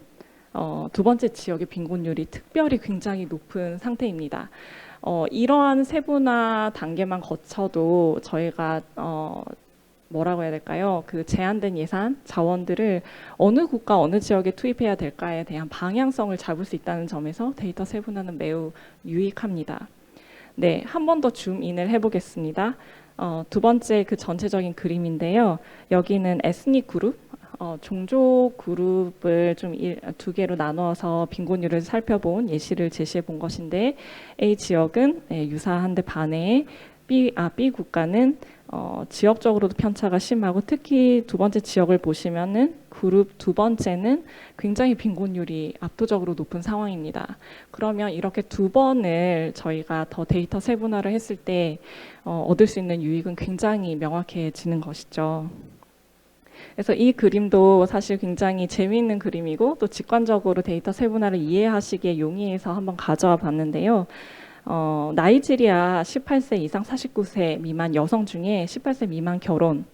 두 번째 지역의 빈곤율이 특별히 굉장히 높은 상태입니다. 이러한 세분화 단계만 거쳐도 저희가 뭐라고 해야 될까요? 그 제한된 예산, 자원들을 어느 국가, 어느 지역에 투입해야 될까에 대한 방향성을 잡을 수 있다는 점에서 데이터 세분화는 매우 유익합니다. 네, 한 번 더 줌인을 해보겠습니다. 두 번째 그 전체적인 그림인데요. 여기는 에스닉 그룹, 종족 그룹을 좀 두 개로 나누어서 빈곤율을 살펴본 예시를 제시해 본 것인데 A 지역은 유사한데 반해 B 국가는 지역적으로도 편차가 심하고 특히 두 번째 지역을 보시면은 그룹 두 번째는 굉장히 빈곤율이 압도적으로 높은 상황입니다. 그러면 이렇게 두 번을 저희가 더 데이터 세분화를 했을 때 얻을 수 있는 유익은 굉장히 명확해지는 것이죠. 그래서 이 그림도 사실 굉장히 재미있는 그림이고 또 직관적으로 데이터 세분화를 이해하시기에 용이해서 한번 가져와 봤는데요. 나이지리아 18세 이상 49세 미만 여성 중에 18세 미만 결혼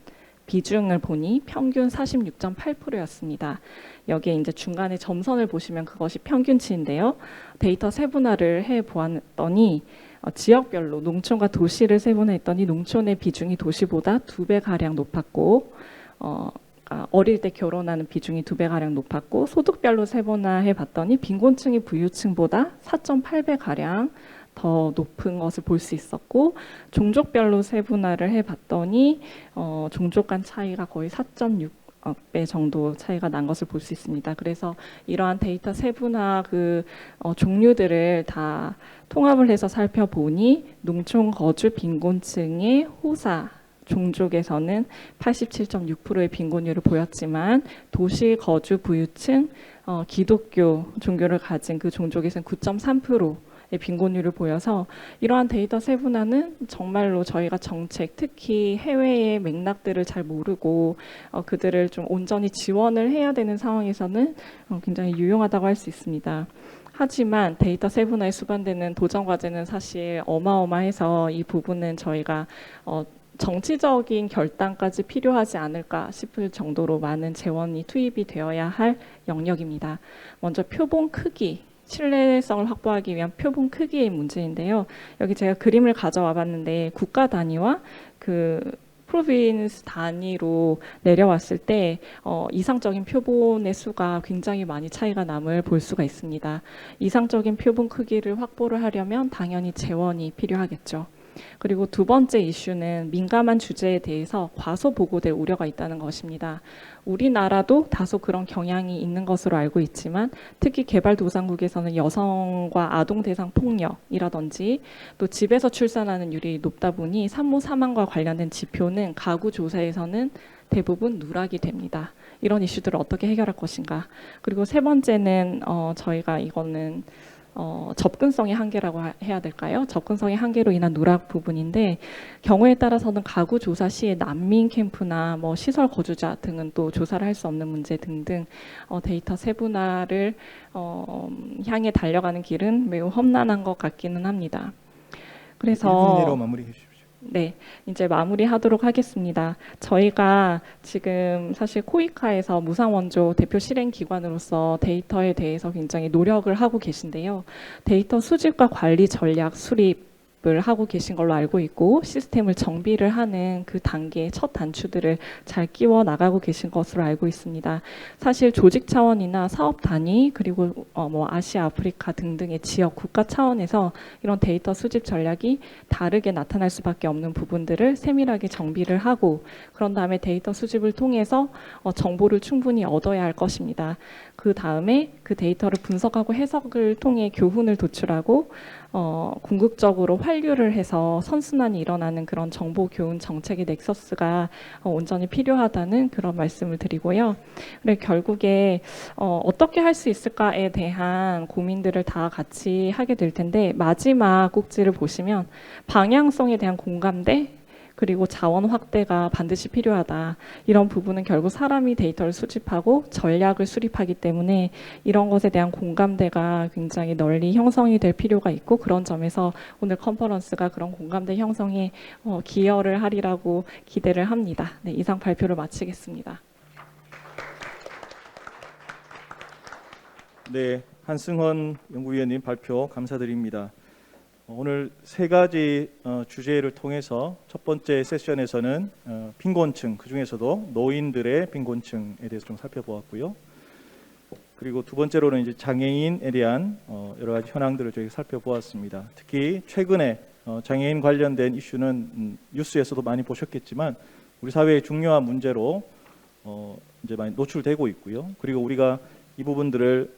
비중을 보니 평균 46.8%였습니다. 여기에 이제 중간에 점선을 보시면 그것이 평균치인데요. 데이터 세분화를 해 보았더니 지역별로 농촌과 도시를 세분화했더니 농촌의 비중이 도시보다 2배 가량 높았고 어릴 때 결혼하는 비중이 2배 가량 높았고 소득별로 세분화해 봤더니 빈곤층이 부유층보다 4.8배 가량 더 높은 것을 볼 수 있었고 종족별로 세분화를 해봤더니 종족 간 차이가 거의 4.6배 정도 차이가 난 것을 볼 수 있습니다. 그래서 이러한 데이터 세분화 종류들을 다 통합을 해서 살펴보니 농촌 거주 빈곤층의 호사 종족에서는 87.6%의 빈곤율을 보였지만 도시 거주 부유층 기독교 종교를 가진 그 종족에서는 9.3%의 빈곤율을 보여서 이러한 데이터 세분화는 정말로 저희가 정책 특히 해외의 맥락들을 잘 모르고 그들을 좀 온전히 지원을 해야 되는 상황에서는 굉장히 유용하다고 할 수 있습니다. 하지만 데이터 세분화에 수반되는 도전 과제는 사실 어마어마해서 이 부분은 저희가 정치적인 결단까지 필요하지 않을까 싶을 정도로 많은 재원이 투입이 되어야 할 영역입니다. 먼저 표본 크기, 신뢰성을 확보하기 위한 표본 크기의 문제인데요. 여기 제가 그림을 가져와 봤는데 국가 단위와 프로빈스 단위로 내려왔을 때 이상적인 표본의 수가 굉장히 많이 차이가 남을 볼 수가 있습니다. 이상적인 표본 크기를 확보를 하려면 당연히 재원이 필요하겠죠. 그리고 두 번째 이슈는 민감한 주제에 대해서 과소 보고될 우려가 있다는 것입니다. 우리나라도 다소 그런 경향이 있는 것으로 알고 있지만 특히 개발도상국에서는 여성과 아동 대상 폭력이라든지 또 집에서 출산하는 율이 높다 보니 산모 사망과 관련된 지표는 가구 조사에서는 대부분 누락이 됩니다. 이런 이슈들을 어떻게 해결할 것인가. 그리고 세 번째는 저희가 이거는 접근성의 한계라고 해야 될까요? 접근성의 한계로 인한 누락 부분인데 경우에 따라서는 가구 조사 시에 난민 캠프나 시설 거주자 등은 또 조사를 할 수 없는 문제 등등 데이터 세분화를 향해 달려가는 길은 매우 험난한 것 같기는 합니다. 1분 이내로 그래서 마무리해 주십시오. 네, 이제 마무리하도록 하겠습니다. 저희가 지금 사실 코이카에서 무상원조 대표 실행기관으로서 데이터에 대해서 굉장히 노력을 하고 계신데요. 데이터 수집과 관리 전략 수립을 하고 계신 걸로 알고 있고 시스템을 정비를 하는 그 단계의 첫 단추들을 잘 끼워 나가고 계신 것으로 알고 있습니다. 사실 조직 차원이나 사업 단위 그리고 아시아, 아프리카 등등의 지역, 국가 차원에서 이런 데이터 수집 전략이 다르게 나타날 수밖에 없는 부분들을 세밀하게 정비를 하고 그런 다음에 데이터 수집을 통해서 정보를 충분히 얻어야 할 것입니다. 그 다음에 그 데이터를 분석하고 해석을 통해 교훈을 도출하고 궁극적으로 환류를 해서 선순환이 일어나는 그런 정보 교훈 정책의 넥서스가 온전히 필요하다는 그런 말씀을 드리고요. 그리고 결국에 어떻게 할 수 있을까에 대한 고민들을 다 같이 하게 될 텐데 마지막 꼭지를 보시면 방향성에 대한 공감대 그리고 자원 확대가 반드시 필요하다. 이런 부분은 결국 사람이 데이터를 수집하고 전략을 수립하기 때문에 이런 것에 대한 공감대가 굉장히 널리 형성이 될 필요가 있고 그런 점에서 오늘 컨퍼런스가 그런 공감대 형성에 기여를 하리라고 기대를 합니다. 네, 이상 발표를 마치겠습니다. 네, 한승헌 연구위원님 발표 감사드립니다. 오늘 세 가지 주제를 통해서 첫 번째 세션에서는 빈곤층, 그중에서도 노인들의 빈곤층에 대해서 좀 살펴보았고요. 그리고 두 번째로는 이제 장애인에 대한 여러 가지 현황들을 저희가 살펴보았습니다. 특히 최근에 장애인 관련된 이슈는 뉴스에서도 많이 보셨겠지만 우리 사회의 중요한 문제로 이제 많이 노출되고 있고요. 그리고 우리가 이 부분들을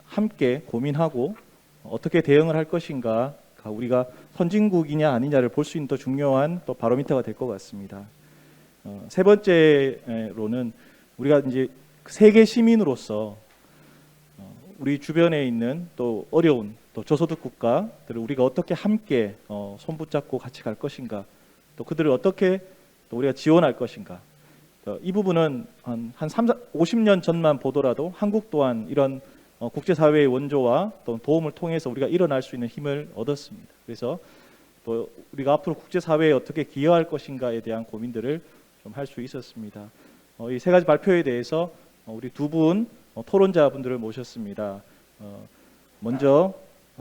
함께 고민하고 어떻게 대응을 할 것인가 우리가 선진국이냐 아니냐를 볼 수 있는 또 중요한 또 바로미터가 될 것 같습니다. 세 번째로는 우리가 이제 세계 시민으로서 우리 주변에 있는 또 어려운 또 저소득 국가들을 우리가 어떻게 함께 손붙잡고 같이 갈 것인가, 또 그들을 어떻게 또 우리가 지원할 것인가. 이 부분은 한 50년 전만 보더라도 한국 또한 이런 국제사회의 원조와 또 도움을 통해서 우리가 일어날 수 있는 힘을 얻었습니다. 그래서 또 우리가 앞으로 국제사회에 어떻게 기여할 것인가에 대한 고민들을 좀 할 수 있었습니다. 이 세 가지 발표에 대해서 우리 두 분 토론자분들을 모셨습니다. 먼저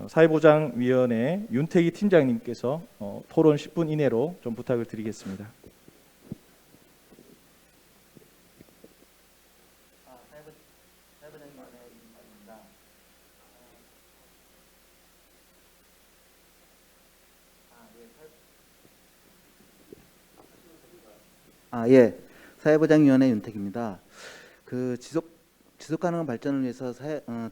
사회보장위원회 윤태기 팀장님께서 토론 10분 이내로 좀 부탁을 드리겠습니다. 예. 사회보장위원회 윤택입니다. 그 지속 가능한 발전을 위해서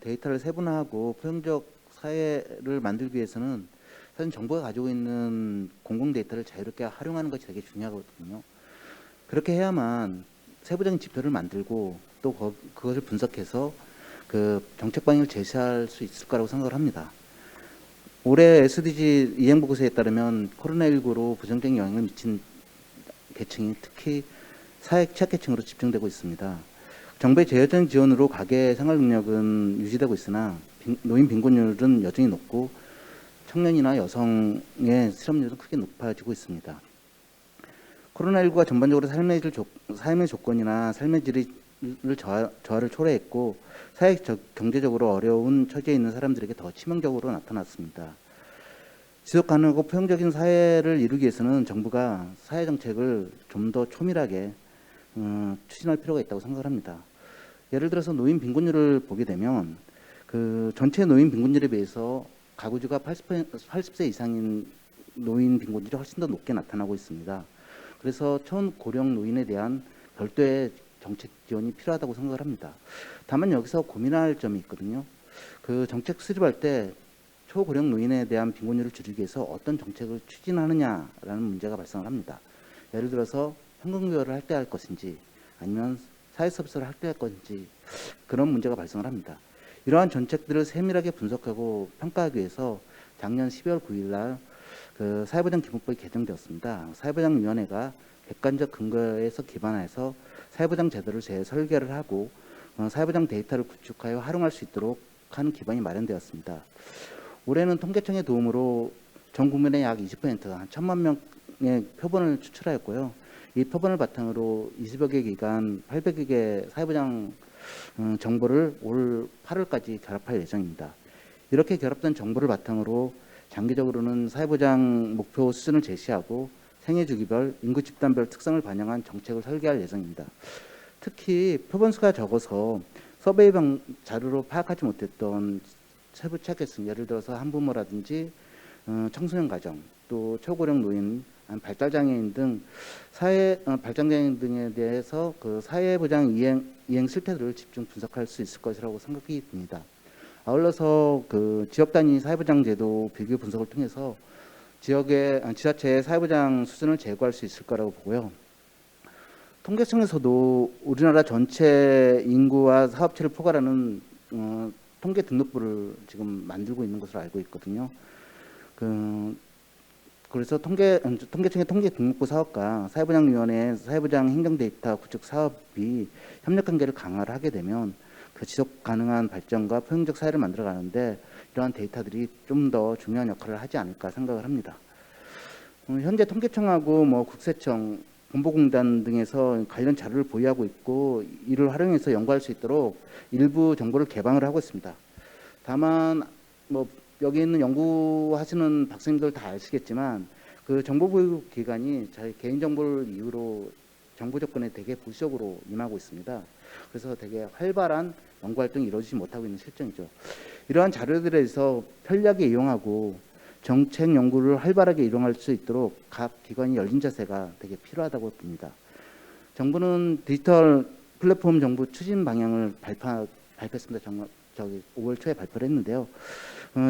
데이터를 세분화하고 포용적 사회를 만들기 위해서는 사실 정부가 가지고 있는 공공 데이터를 자유롭게 활용하는 것이 되게 중요하거든요. 그렇게 해야만 세부적인 지표를 만들고 또 그것을 분석해서 그 정책 방향을 제시할 수 있을 거라고 생각을 합니다. 올해 SDG 이행 보고서에 따르면 코로나19로 부정적인 영향을 미친 계층이 특히 사회 취약계층으로 집중되고 있습니다. 정부의 재정적 지원으로 가계 생활 능력은 유지되고 있으나 노인 빈곤율은 여전히 높고 청년이나 여성의 실업률은 크게 높아지고 있습니다. 코로나19가 전반적으로 삶의 조건이나 삶의 질을 저하를 초래했고 사회 경제적으로 어려운 처지에 있는 사람들에게 더 치명적으로 나타났습니다. 지속 가능하고 포용적인 사회를 이루기 위해서는 정부가 사회 정책을 좀 더 초밀하게 추진할 필요가 있다고 생각을 합니다. 예를 들어서 노인 빈곤율을 보게 되면 그 전체 노인 빈곤율에 비해서 가구주가 80세 이상인 노인 빈곤율이 훨씬 더 높게 나타나고 있습니다. 그래서 초고령 노인에 대한 별도의 정책 지원이 필요하다고 생각을 합니다. 다만 여기서 고민할 점이 있거든요. 그 정책 수립할 때 초고령 노인에 대한 빈곤율을 줄이기 위해서 어떤 정책을 추진하느냐라는 문제가 발생을 합니다. 예를 들어서 현금교회를 할애할 것인지 아니면 사회서비스를 할애할 것인지 그런 문제가 발생을 합니다. 이러한 정책들을 세밀하게 분석하고 평가하기 위해서 작년 12월 9일 날 그 사회보장 기본법이 개정되었습니다. 사회보장위원회가 객관적 근거에서 기반해서 사회보장 제도를 재설계를 하고 사회보장 데이터를 구축하여 활용할 수 있도록 하는 기반이 마련되었습니다. 올해는 통계청의 도움으로 전 국민의 약 20%, 한 1,000만 명의 표본을 추출하였고요. 이 표본을 바탕으로 20여 개 기관 800여 개 사회보장 정보를 올 8월까지 결합할 예정입니다. 이렇게 결합된 정보를 바탕으로 장기적으로는 사회보장 목표 수준을 제시하고 생애주기별, 인구 집단별 특성을 반영한 정책을 설계할 예정입니다. 특히 표본수가 적어서 서베이 자료로 파악하지 못했던 세부 취약계층, 예를 들어서 한부모라든지 청소년 가정, 또 초고령 노인, 발달장애인 등 발달장애인 등에 대해서 그 사회보장 이행 실태들을 집중 분석할 수 있을 것이라고 생각이 듭니다. 아울러서 그 지역 단위 사회보장 제도 비교 분석을 통해서 지자체의 사회보장 수준을 제고할 수 있을 거라고 보고요. 통계청에서도 우리나라 전체 인구와 사업체를 포괄하는 통계 등록부를 지금 만들고 있는 것으로 알고 있거든요. 그래서 통계청의 통계 등록부 사업과 사회보장위원회 사회보장 행정 데이터 구축 사업이 협력 관계를 강화를 하게 되면 그 지속 가능한 발전과 포용적 사회를 만들어가는데 이러한 데이터들이 좀 더 중요한 역할을 하지 않을까 생각을 합니다. 현재 통계청하고 국세청, 본보공단 등에서 관련 자료를 보유하고 있고 이를 활용해서 연구할 수 있도록 일부 정보를 개방을 하고 있습니다. 다만 여기 있는 연구하시는 박사님들 다 아시겠지만 그 정보 보유 기관이 자기 개인 정보를 이유로 정보 접근에 되게 보수적으로 임하고 있습니다. 그래서 되게 활발한 연구 활동이 이루어지지 못하고 있는 실정이죠. 이러한 자료들에서 편리하게 이용하고 정책 연구를 활발하게 이용할 수 있도록 각 기관이 열린 자세가 되게 필요하다고 봅니다. 정부는 디지털 플랫폼 정부 추진 방향을 발표했습니다. 5월 초에 발표를 했는데요.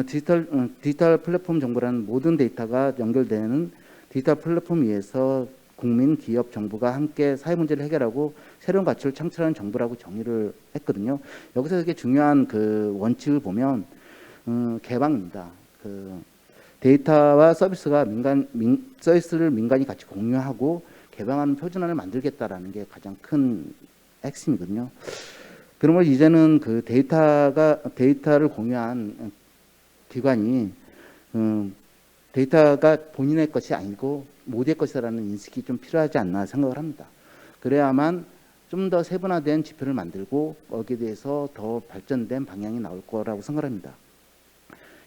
디지털 플랫폼 정보라는 모든 데이터가 연결되는 디지털 플랫폼 위에서 국민, 기업, 정부가 함께 사회 문제를 해결하고 새로운 가치를 창출하는 정보라고 정의를 했거든요. 여기서 되게 중요한 그 원칙을 보면 개방입니다. 그 데이터와 서비스를 민간이 같이 공유하고 개방하는 표준안을 만들겠다라는 게 가장 큰 핵심이거든요. 그러면 이제는 그 데이터를 공유한 기관이 데이터가 본인의 것이 아니고 모두의 것이라는 인식이 좀 필요하지 않나 생각을 합니다. 그래야만 좀 더 세분화된 지표를 만들고 거기에 대해서 더 발전된 방향이 나올 거라고 생각합니다.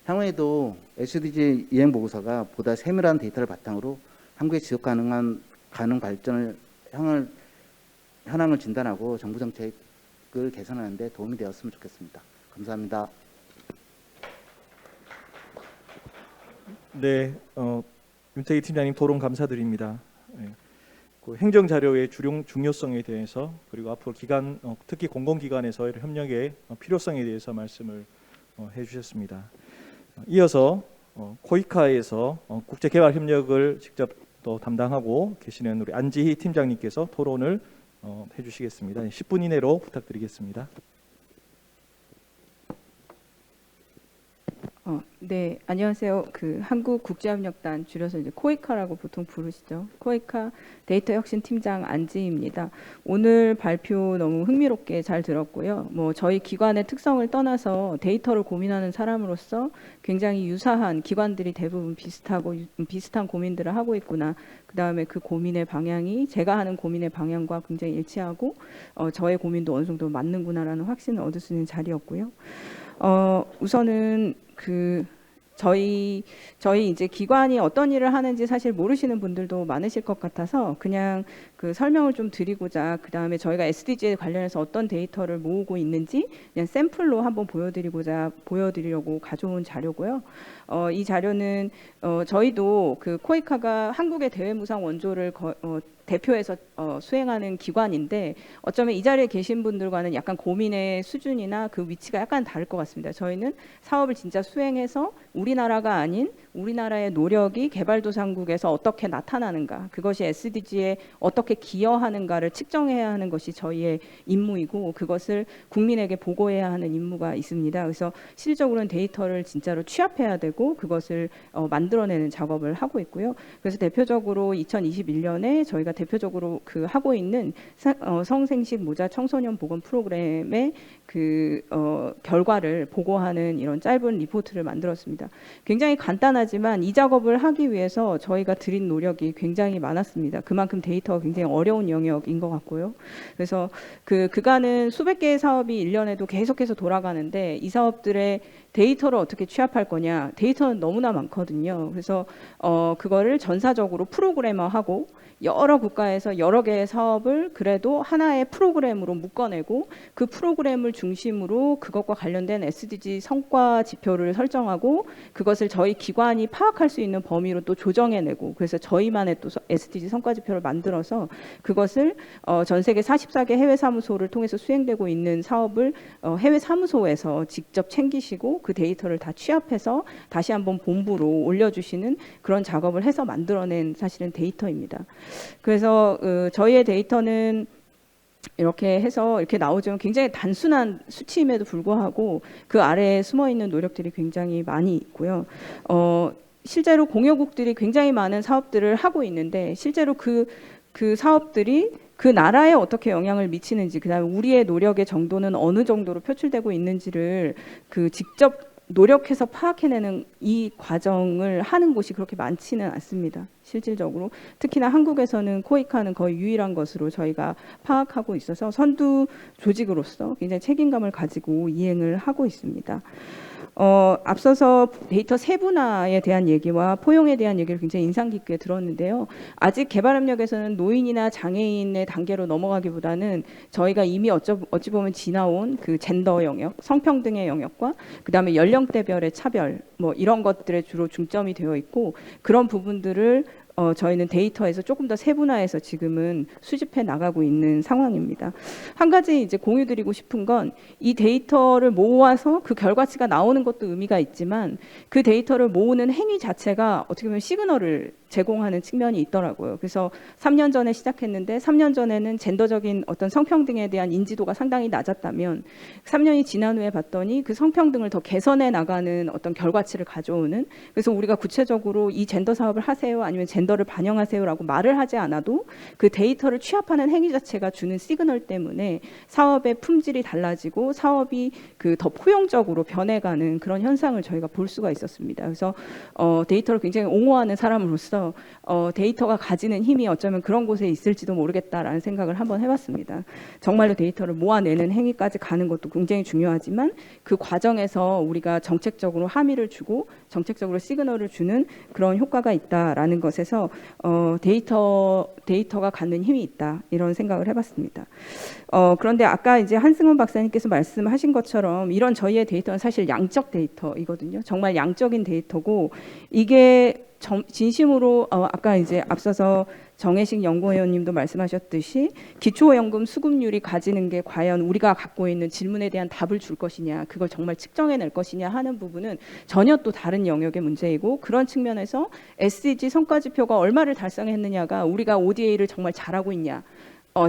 향후에도 SDG 이행 보고서가 보다 세밀한 데이터를 바탕으로 한국의 지속 가능 발전을 현황을 진단하고 정부 정책을 개선하는 데 도움이 되었으면 좋겠습니다. 감사합니다. 네, 윤태기 팀장님 토론 감사드립니다. 네, 그 행정 자료의 중요성에 대해서 그리고 앞으로 기관 특히 공공기관에서의 협력의 필요성에 대해서 말씀을 해주셨습니다. 이어서 코이카에서 국제개발 협력을 직접 또 담당하고 계시는 우리 안지희 팀장님께서 토론을 해주시겠습니다. 10분 이내로 부탁드리겠습니다. 네, 안녕하세요. 그 한국국제협력단 줄여서 이제 코이카라고 보통 부르시죠. 코이카 데이터 혁신 팀장 안지희입니다. 오늘 발표 너무 흥미롭게 잘 들었고요. 뭐 저희 기관의 특성을 떠나서 데이터를 고민하는 사람으로서 굉장히 유사한 기관들이 대부분 비슷한 고민들을 하고 있구나. 그 다음에 그 고민의 방향이 제가 하는 고민의 방향과 굉장히 일치하고 저의 고민도 어느 정도 맞는구나라는 확신을 얻을 수 있는 자리였고요. 우선은 저희 이제 기관이 어떤 일을 하는지 사실 모르시는 분들도 많으실 것 같아서 그냥 그 설명을 좀 드리고자 그 다음에 저희가 SDG에 관련해서 어떤 데이터를 모으고 있는지 그냥 샘플로 한번 보여드리려고 가져온 자료고요. 이 자료는 저희도 그 코이카가 한국의 대외무상 원조를 대표해서 수행하는 기관인데 어쩌면 이 자리에 계신 분들과는 약간 고민의 수준이나 그 위치가 약간 다를 것 같습니다. 저희는 사업을 진짜 수행해서 우리나라가 아닌 우리나라의 노력이 개발도상국에서 어떻게 나타나는가, 그것이 SDG에 어떻게 기여하는가를 측정해야 하는 것이 저희의 임무이고 그것을 국민에게 보고해야 하는 임무가 있습니다. 그래서 실질적으로는 데이터를 진짜로 취합해야 되고 그것을 만들어내는 작업을 하고 있고요. 그래서 대표적으로 2021년에 저희가 대표적으로 그 하고 있는 성생식 모자 청소년 보건 프로그램의 그 결과를 보고하는 이런 짧은 리포트를 만들었습니다. 굉장히 간단하지만 이 작업을 하기 위해서 저희가 들인 노력이 굉장히 많았습니다. 그만큼 데이터가 굉장히 어려운 영역인 것 같고요. 그래서 그간은 수백 개의 사업이 1년에도 계속해서 돌아가는데 이 사업들의 데이터를 어떻게 취합할 거냐, 데이터는 너무나 많거든요. 그래서 그거를 전사적으로 프로그래머하고 여러 국가에서 여러 개의 사업을 그래도 하나의 프로그램으로 묶어내고 그 프로그램을 중심으로 그것과 관련된 SDG 성과 지표를 설정하고 그것을 저희 기관이 파악할 수 있는 범위로 또 조정해내고 그래서 저희만의 또 SDG 성과 지표를 만들어서 그것을 전 세계 44개 해외 사무소를 통해서 수행되고 있는 사업을 해외 사무소에서 직접 챙기시고 그 데이터를 다 취합해서 다시 한번 본부로 올려주시는 그런 작업을 해서 만들어낸 사실은 데이터입니다. 그래서 저희의 데이터는 이렇게 해서 이렇게 나오지만 굉장히 단순한 수치임에도 불구하고 그 아래에 숨어 있는 노력들이 굉장히 많이 있고요. 실제로 공여국들이 굉장히 많은 사업들을 하고 있는데 실제로 그 사업들이 그 나라에 어떻게 영향을 미치는지 그다음에 우리의 노력의 정도는 어느 정도로 표출되고 있는지를 직접 노력해서 파악해내는 이 과정을 하는 곳이 그렇게 많지는 않습니다. 실질적으로 특히나 한국에서는 코이카는 거의 유일한 것으로 저희가 파악하고 있어서 선두 조직으로서 굉장히 책임감을 가지고 이행을 하고 있습니다. 앞서서 데이터 세분화에 대한 얘기와 포용에 대한 얘기를 굉장히 인상 깊게 들었는데요. 아직 개발협력에서는 노인이나 장애인의 단계로 넘어가기보다는 저희가 이미 어찌 보면 지나온 그 젠더 영역, 성평등의 영역과 그다음에 연령대별의 차별 뭐 이런 것들에 주로 중점이 되어 있고 그런 부분들을 저희는 데이터에서 조금 더 세분화해서 지금은 수집해 나가고 있는 상황입니다. 한 가지 이제 공유드리고 싶은 건 이 데이터를 모아서 그 결과치가 나오는 것도 의미가 있지만 그 데이터를 모으는 행위 자체가 어떻게 보면 시그널을 제공하는 측면이 있더라고요. 그래서 3년 전에 시작했는데 3년 전에는 젠더적인 어떤 성평등에 대한 인지도가 상당히 낮았다면 3년이 지난 후에 봤더니 그 성평등을 더 개선해 나가는 어떤 결과치를 가져오는, 그래서 우리가 구체적으로 이 젠더 사업을 하세요 아니면 젠더를 반영하세요라고 말을 하지 않아도 그 데이터를 취합하는 행위 자체가 주는 시그널 때문에 사업의 품질이 달라지고 사업이 그 더 포용적으로 변해가는 그런 현상을 저희가 볼 수가 있었습니다. 그래서 데이터를 굉장히 옹호하는 사람으로서 데이터가 가지는 힘이 어쩌면 그런 곳에 있을지도 모르겠다라는 생각을 한번 해봤습니다. 정말로 데이터를 모아내는 행위까지 가는 것도 굉장히 중요하지만 그 과정에서 우리가 정책적으로 함의를 주고 정책적으로 시그널을 주는 그런 효과가 있다라는 것에서 데이터가 갖는 힘이 있다, 이런 생각을 해봤습니다. 그런데 아까 이제 한승원 박사님께서 말씀하신 것처럼 이런 저희의 데이터는 사실 양적 데이터이거든요. 정말 양적인 데이터고 이게 진심으로 아까 이제 앞서서 정혜식 연구위원님도 말씀하셨듯이 기초연금 수급률이 가지는 게 과연 우리가 갖고 있는 질문에 대한 답을 줄 것이냐, 그걸 정말 측정해낼 것이냐 하는 부분은 전혀 또 다른 영역의 문제이고, 그런 측면에서 SDG 성과지표가 얼마를 달성했느냐가 우리가 ODA를 정말 잘하고 있냐,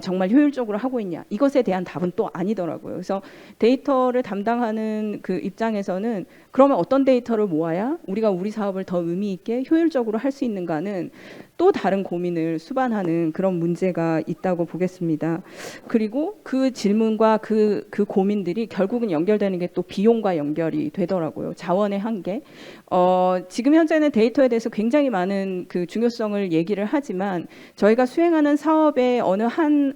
정말 효율적으로 하고 있냐, 이것에 대한 답은 또 아니더라고요. 그래서 데이터를 담당하는 그 입장에서는 그러면 어떤 데이터를 모아야 우리가 우리 사업을 더 의미 있게 효율적으로 할 수 있는가는 또 다른 고민을 수반하는 그런 문제가 있다고 보겠습니다. 그리고 그 질문과 그 고민들이 결국은 연결되는 게 또 비용과 연결이 되더라고요. 자원의 한계. 지금 현재는 데이터에 대해서 굉장히 많은 그 중요성을 얘기를 하지만 저희가 수행하는 사업의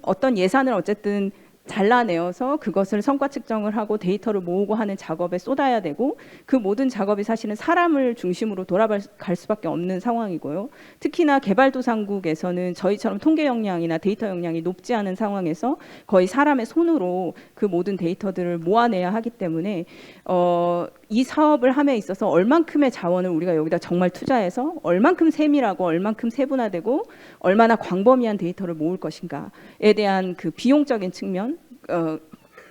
어떤 예산을 어쨌든 잘라내어서 그것을 성과 측정을 하고 데이터를 모으고 하는 작업에 쏟아야 되고, 그 모든 작업이 사실은 사람을 중심으로 돌아갈 수밖에 없는 상황이고요. 특히나 개발도상국에서는 저희처럼 통계 역량이나 데이터 역량이 높지 않은 상황에서 거의 사람의 손으로 그 모든 데이터들을 모아내야 하기 때문에 이 사업을 함에 있어서 얼만큼의 자원을 우리가 여기다 정말 투자해서 얼만큼 세밀하고 얼만큼 세분화되고 얼마나 광범위한 데이터를 모을 것인가에 대한 그 비용적인 측면,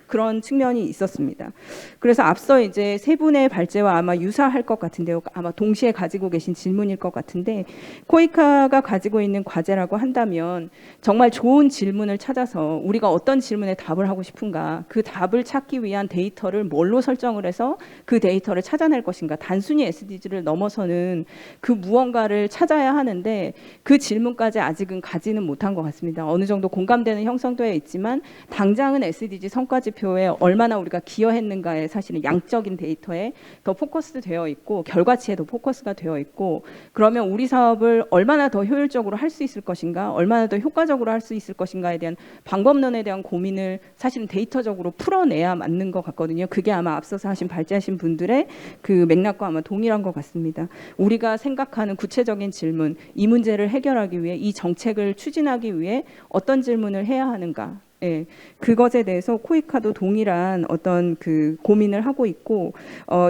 그런 측면이 있었습니다. 그래서 앞서 이제 세 분의 발제와 아마 유사할 것 같은데요. 아마 동시에 가지고 계신 질문일 것 같은데, 코이카가 가지고 있는 과제라고 한다면 정말 좋은 질문을 찾아서 우리가 어떤 질문에 답을 하고 싶은가, 그 답을 찾기 위한 데이터를 뭘로 설정을 해서 그 데이터를 찾아낼 것인가, 단순히 SDG를 넘어서는 그 무언가를 찾아야 하는데 그 질문까지 아직은 가지는 못한 것 같습니다. 어느 정도 공감대는 형성되어 있지만 당장은 SDG 성과지표에 얼마나 우리가 기여했는가에 사실은 양적인 데이터에 더 포커스 되어 있고 결과치에 더 포커스가 되어 있고, 그러면 우리 사업을 얼마나 더 효율적으로 할 수 있을 것인가, 얼마나 더 효과적으로 할 수 있을 것인가에 대한 방법론에 대한 고민을 사실은 데이터적으로 풀어내야 맞는 것 같거든요. 그게 아마 앞서서 발제하신 분들의 그 맥락과 아마 동일한 것 같습니다. 우리가 생각하는 구체적인 질문, 이 문제를 해결하기 위해 이 정책을 추진하기 위해 어떤 질문을 해야 하는가, 예, 그것에 대해서 코이카도 동일한 어떤 그 고민을 하고 있고,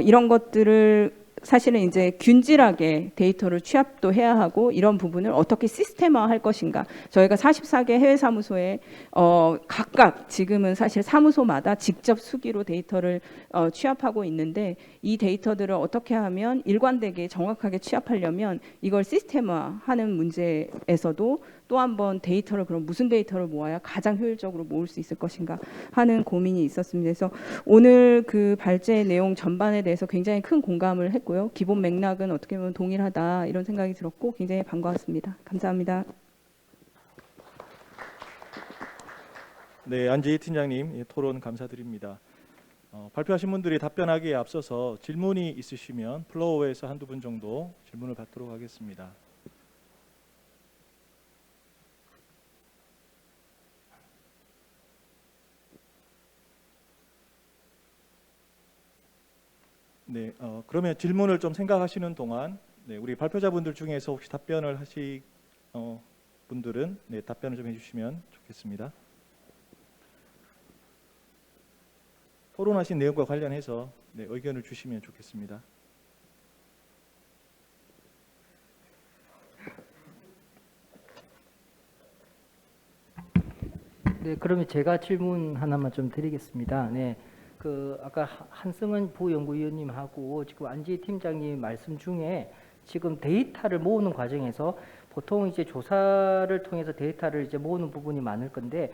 이런 것들을 사실은 이제 균질하게 데이터를 취합도 해야 하고, 이런 부분을 어떻게 시스템화할 것인가. 저희가 44개 해외 사무소에 각각 지금은 사실 사무소마다 직접 수기로 데이터를 취합하고 있는데, 이 데이터들을 어떻게 하면 일관되게 정확하게 취합하려면 이걸 시스템화하는 문제에서도 또 한 번 데이터를, 그럼 무슨 데이터를 모아야 가장 효율적으로 모을 수 있을 것인가 하는 고민이 있었습니다. 그래서 오늘 그 발제 내용 전반에 대해서 굉장히 큰 공감을 했고요. 기본 맥락은 어떻게 보면 동일하다, 이런 생각이 들었고 굉장히 반가웠습니다. 감사합니다. 네, 안재희 팀장님 토론 감사드립니다. 발표하신 분들이 답변하기에 앞서서 질문이 있으시면 플로어에서 한두 분 정도 질문을 받도록 하겠습니다. 네, 그러면 질문을 좀 생각하시는 동안 우리 발표자분들 중에서 혹시 답변을 하실 분들은 답변을 좀 해주시면 좋겠습니다. 토론하신 내용과 관련해서 의견을 주시면 좋겠습니다. 네, 그러면 제가 질문 하나만 좀 드리겠습니다. 네, 그 아까 한승원 부연구위원님하고 지금 안지희 팀장님 말씀 중에 지금 데이터를 모으는 과정에서 보통 이제 조사를 통해서 데이터를 이제 모으는 부분이 많을 건데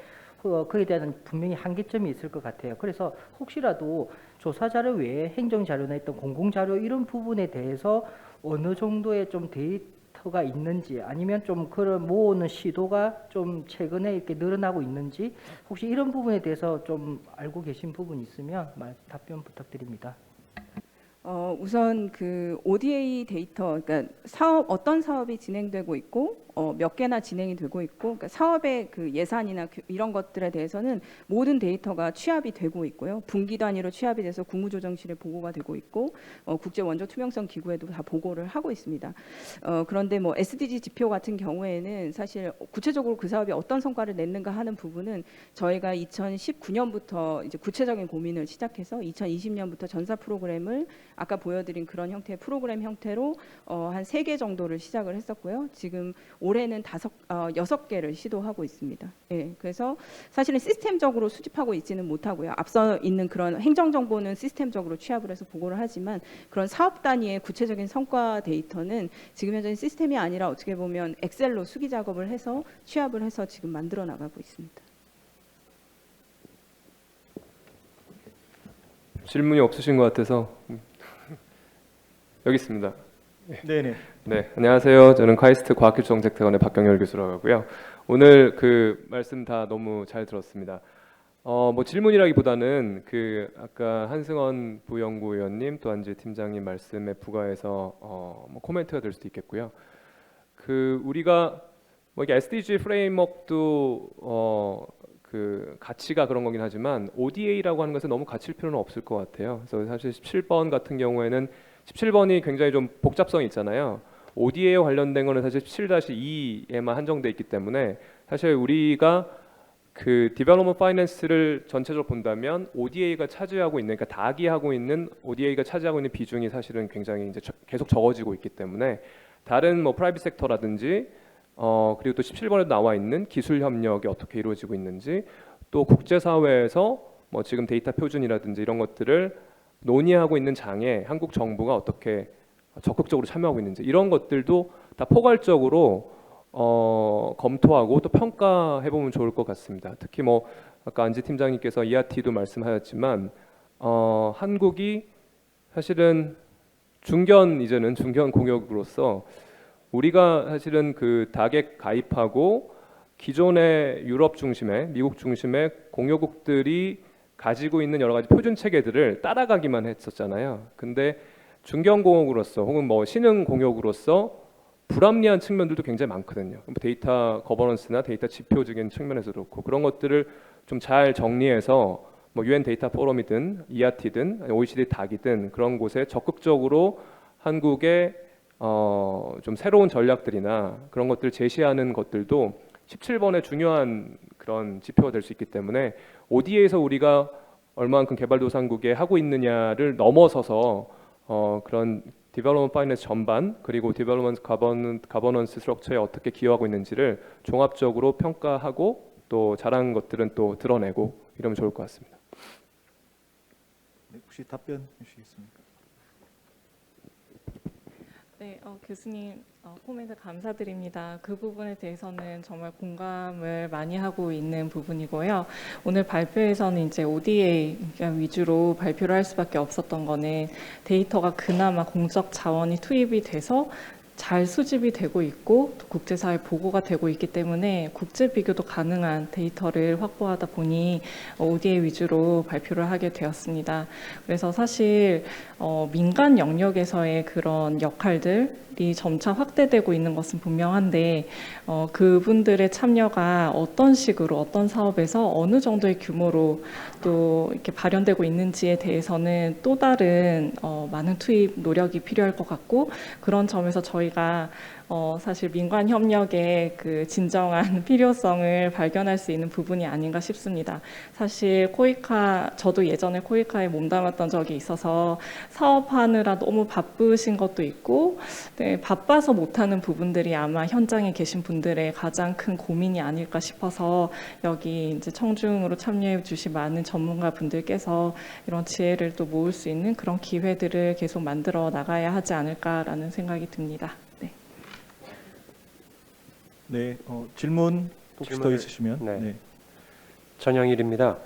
그에 대한 분명히 한계점이 있을 것 같아요. 그래서 혹시라도 조사 자료 외에 행정 자료나 있던 공공 자료 이런 부분에 대해서 어느 정도의 좀 데이터가 있는지 아니면 좀 그런 모으는 시도가 좀 최근에 이렇게 늘어나고 있는지 혹시 이런 부분에 대해서 좀 알고 계신 부분이 있으면 답변 부탁드립니다. 우선 그 ODA 데이터, 그러니까 어떤 사업이 진행되고 있고 몇 개나 진행이 되고 있고, 그러니까 사업의 그 예산이나 이런 것들에 대해서는 모든 데이터가 취합이 되고 있고요. 분기 단위로 취합이 돼서 국무조정실에 보고가 되고 있고, 국제 원조 투명성 기구에도 다 보고를 하고 있습니다. 그런데 뭐 SDG 지표 같은 경우에는 사실 구체적으로 그 사업이 어떤 성과를 냈는가 하는 부분은 저희가 2019년부터 이제 구체적인 고민을 시작해서 2020년부터 전사 프로그램을 아까 보여드린 그런 형태의 프로그램 형태로 한 3개 정도를 시작을 했었고요. 지금 올해는 6개를 시도하고 있습니다. 예, 그래서 사실은 시스템적으로 수집하고 있지는 못하고요. 앞서 있는 그런 행정정보는 시스템적으로 취합을 해서 보고를 하지만 그런 사업 단위의 구체적인 성과 데이터는 지금 현재 시스템이 아니라 어떻게 보면 엑셀로 수기 작업을 해서 취합을 해서 지금 만들어 나가고 있습니다. 질문이 없으신 것 같아서 여기 있습니다. 네네. 네, 안녕하세요. 저는 카이스트 과학기술정책대학원의 박경열 교수라고 하고요. 오늘 그 말씀 다 너무 잘 들었습니다. 뭐 질문이라기보다는 그 아까 한승원 부연구위원님 또 안지희 팀장님 말씀에 부과해서 뭐 코멘트가 될 수도 있겠고요. 그 우리가 뭐 이게 SDG 프레임워크도 그 가치가 그런 거긴 하지만 ODA라고 하는 것은 너무 갇힐 필요는 없을 것 같아요. 그래서 사실 17번 같은 경우에는 17번이 굉장히 좀 복잡성이 있잖아요. ODA에 관련된 거는 사실 17-2에만 한정돼 있기 때문에 사실 우리가 그 디벨롭먼트 파이낸스를 전체적으로 본다면 ODA가 차지하고 있는, 그러니까 다기하고 있는 ODA가 차지하고 있는 비중이 사실은 굉장히 이제 계속 적어지고 있기 때문에 다른 뭐 프라이빗 섹터라든지 그리고 또 17번에도 나와 있는 기술 협력이 어떻게 이루어지고 있는지, 또 국제사회에서 뭐 지금 데이터 표준이라든지 이런 것들을 논의하고 있는 장에 한국 정부가 어떻게 적극적으로 참여하고 있는지, 이런 것들도 다 포괄적으로 검토하고 또 평가해 보면 좋을 것 같습니다. 특히 뭐 아까 안지 팀장님께서 ERT도 말씀하셨지만 한국이 사실은 이제는 중견 공역으로서 우리가 사실은 그 닥에 가입하고 기존의 유럽 중심의, 미국 중심의 공여국들이 가지고 있는 여러 가지 표준 체계들을 따라가기만 했었잖아요. 근데 중견공역으로서 혹은 뭐 신흥 공역으로서 불합리한 측면들도 굉장히 많거든요. 데이터 거버넌스나 데이터 지표적인 측면에서도 그렇고, 그런 것들을 좀 잘 정리해서 뭐 UN 데이터 포럼이든 ERT든 OECD 닥이든 그런 곳에 적극적으로 한국의 좀 새로운 전략들이나 그런 것들을 제시하는 것들도 17번의 중요한 그런 지표가 될 수 있기 때문에 ODA에서 우리가 얼마만큼 개발도상국에 하고 있느냐를 넘어서서 그런 디벨롭먼트 파이낸스 전반, 그리고 디벨롭먼트 가버넌스 스트럭처에 어떻게 기여하고 있는지를 종합적으로 평가하고 또 잘한 것들은 또 드러내고 이러면 좋을 것 같습니다. 네, 혹시 답변 주시겠습니까? 네, 교수님 코멘트 감사드립니다. 그 부분에 대해서는 정말 공감을 많이 하고 있는 부분이고요. 오늘 발표에서는 이제 ODA 위주로 발표를 할 수밖에 없었던 거는 데이터가 그나마 공적 자원이 투입이 돼서 잘 수집이 되고 있고 또 국제사회 보고가 되고 있기 때문에 국제 비교도 가능한 데이터를 확보하다 보니 ODA 위주로 발표를 하게 되었습니다. 그래서 사실 민간 영역에서의 그런 역할들이 점차 확대되고 있는 것은 분명한데 그분들의 참여가 어떤 식으로 어떤 사업에서 어느 정도의 규모로 또 이렇게 발현되고 있는지에 대해서는 또 다른 많은 투입 노력이 필요할 것 같고, 그런 점에서 저희 저희가 사실 민관 협력의 그 진정한 필요성을 발견할 수 있는 부분이 아닌가 싶습니다. 사실 저도 예전에 코이카에 몸담았던 적이 있어서 사업하느라 너무 바쁘신 것도 있고, 네, 바빠서 못하는 부분들이 아마 현장에 계신 분들의 가장 큰 고민이 아닐까 싶어서 여기 이제 청중으로 참여해 주신 많은 전문가 분들께서 이런 지혜를 또 모을 수 있는 그런 기회들을 계속 만들어 나가야 하지 않을까라는 생각이 듭니다. 네. 네, 질문 혹시 더 질문을- 있으시면. 네. 네. 전영일입니다.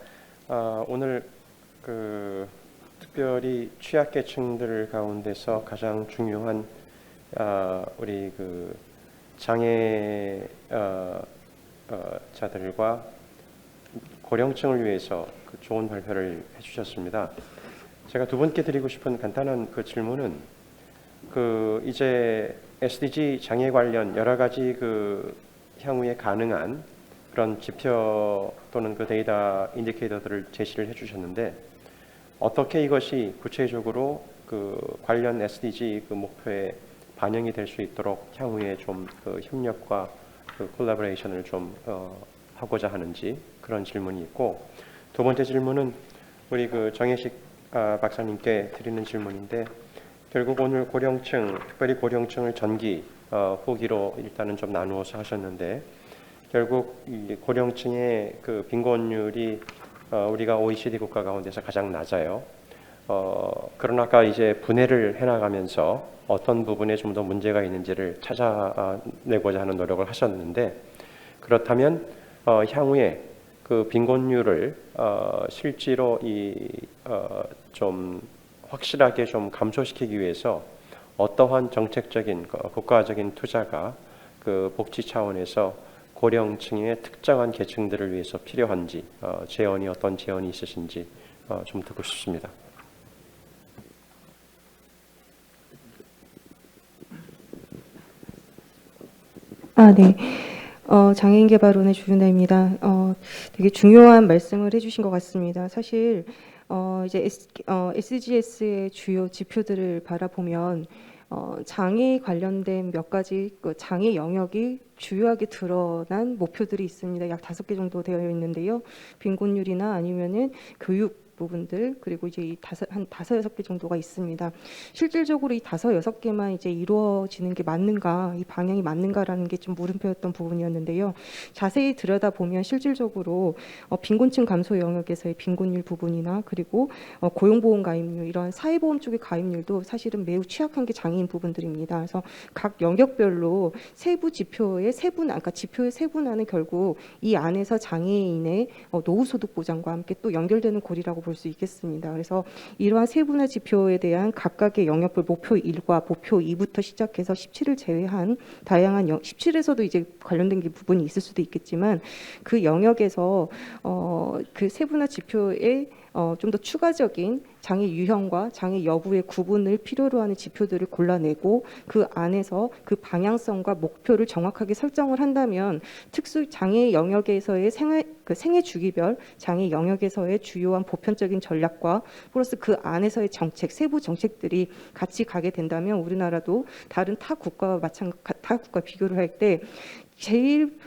오늘 특별히 취약계층들 가운데서 가장 중요한 우리 장애 자들과 고령층을 위해서 좋은 발표를 해주셨습니다. 제가 두 분께 드리고 싶은 간단한 질문은 이제 SDG 장애 관련 여러 가지 향후에 가능한 그런 지표 또는 데이터 인디케이터들을 제시를 해주셨는데, 어떻게 이것이 구체적으로 관련 SDG 목표에 반영이 될 수 있도록 향후에 좀 협력과 콜라보레이션을 좀 하고자 하는지, 그런 질문이 있고, 두 번째 질문은 우리 정혜식 박사님께 드리는 질문인데, 결국 오늘 고령층, 특별히 고령층을 전기, 후기로 일단은 좀 나누어서 하셨는데, 결국 이 고령층의 빈곤율이 우리가 OECD 국가 가운데서 가장 낮아요. 그러나 아까 이제 분해를 해나가면서 어떤 부분에 좀 더 문제가 있는지를 찾아내고자 하는 노력을 하셨는데, 그렇다면 향후에 빈곤율을 실제로 좀 확실하게 좀 감소시키기 위해서 어떠한 정책적인 국가적인 투자가 복지 차원에서 고령층의 특정한 계층들을 위해서 필요한지, 어떤 제언이 있으신지 좀 듣고 싶습니다. 네. 장애인개발원의 주윤아입니다. 되게 중요한 말씀을 해주신 것 같습니다. 사실 이제 SDGs의 주요 지표들을 바라보면 장애 관련된 몇 가지 장애 영역이 주요하게 드러난 목표들이 있습니다. 약 5개 정도 되어 있는데요. 빈곤율이나 아니면은 교육 부분들, 그리고 이제 한 5-6개 정도가 있습니다. 실질적으로 이 5-6개만 이제 이루어지는 게 맞는가, 이 방향이 맞는가라는 게 좀 물음표였던 부분이었는데요. 자세히 들여다보면 실질적으로 빈곤층 감소 영역에서의 빈곤율 부분이나, 그리고 고용보험 가입률, 이런 사회보험 쪽의 가입률도 사실은 매우 취약한 게 장애인 부분들입니다. 그래서 각 영역별로 세부 지표의 그러니까 지표의 세분화는 결국 이 안에서 장애인의 노후소득 보장과 함께 또 연결되는 고리라고 볼 수 있겠습니다. 그래서 이러한 세분화 지표에 대한 각각의 영역별 목표 1과 목표 2부터 시작해서 17을 제외한 다양한 17에서도 이제 관련된 게 부분이 있을 수도 있겠지만, 그 영역에서 그 세분화 지표에 좀 더 추가적인 장애 유형과 장애 여부의 구분을 필요로 하는 지표들을 골라내고, 그 안에서 그 방향성과 목표를 정확하게 설정을 한다면 특수 장애 영역에서의 생애 주기별 장애 영역에서의 주요한 보편적인 전략과 플러스 그 안에서의 정책, 세부 정책들이 같이 가게 된다면 우리나라도 다른 타 국가와 비교를 할 때 제일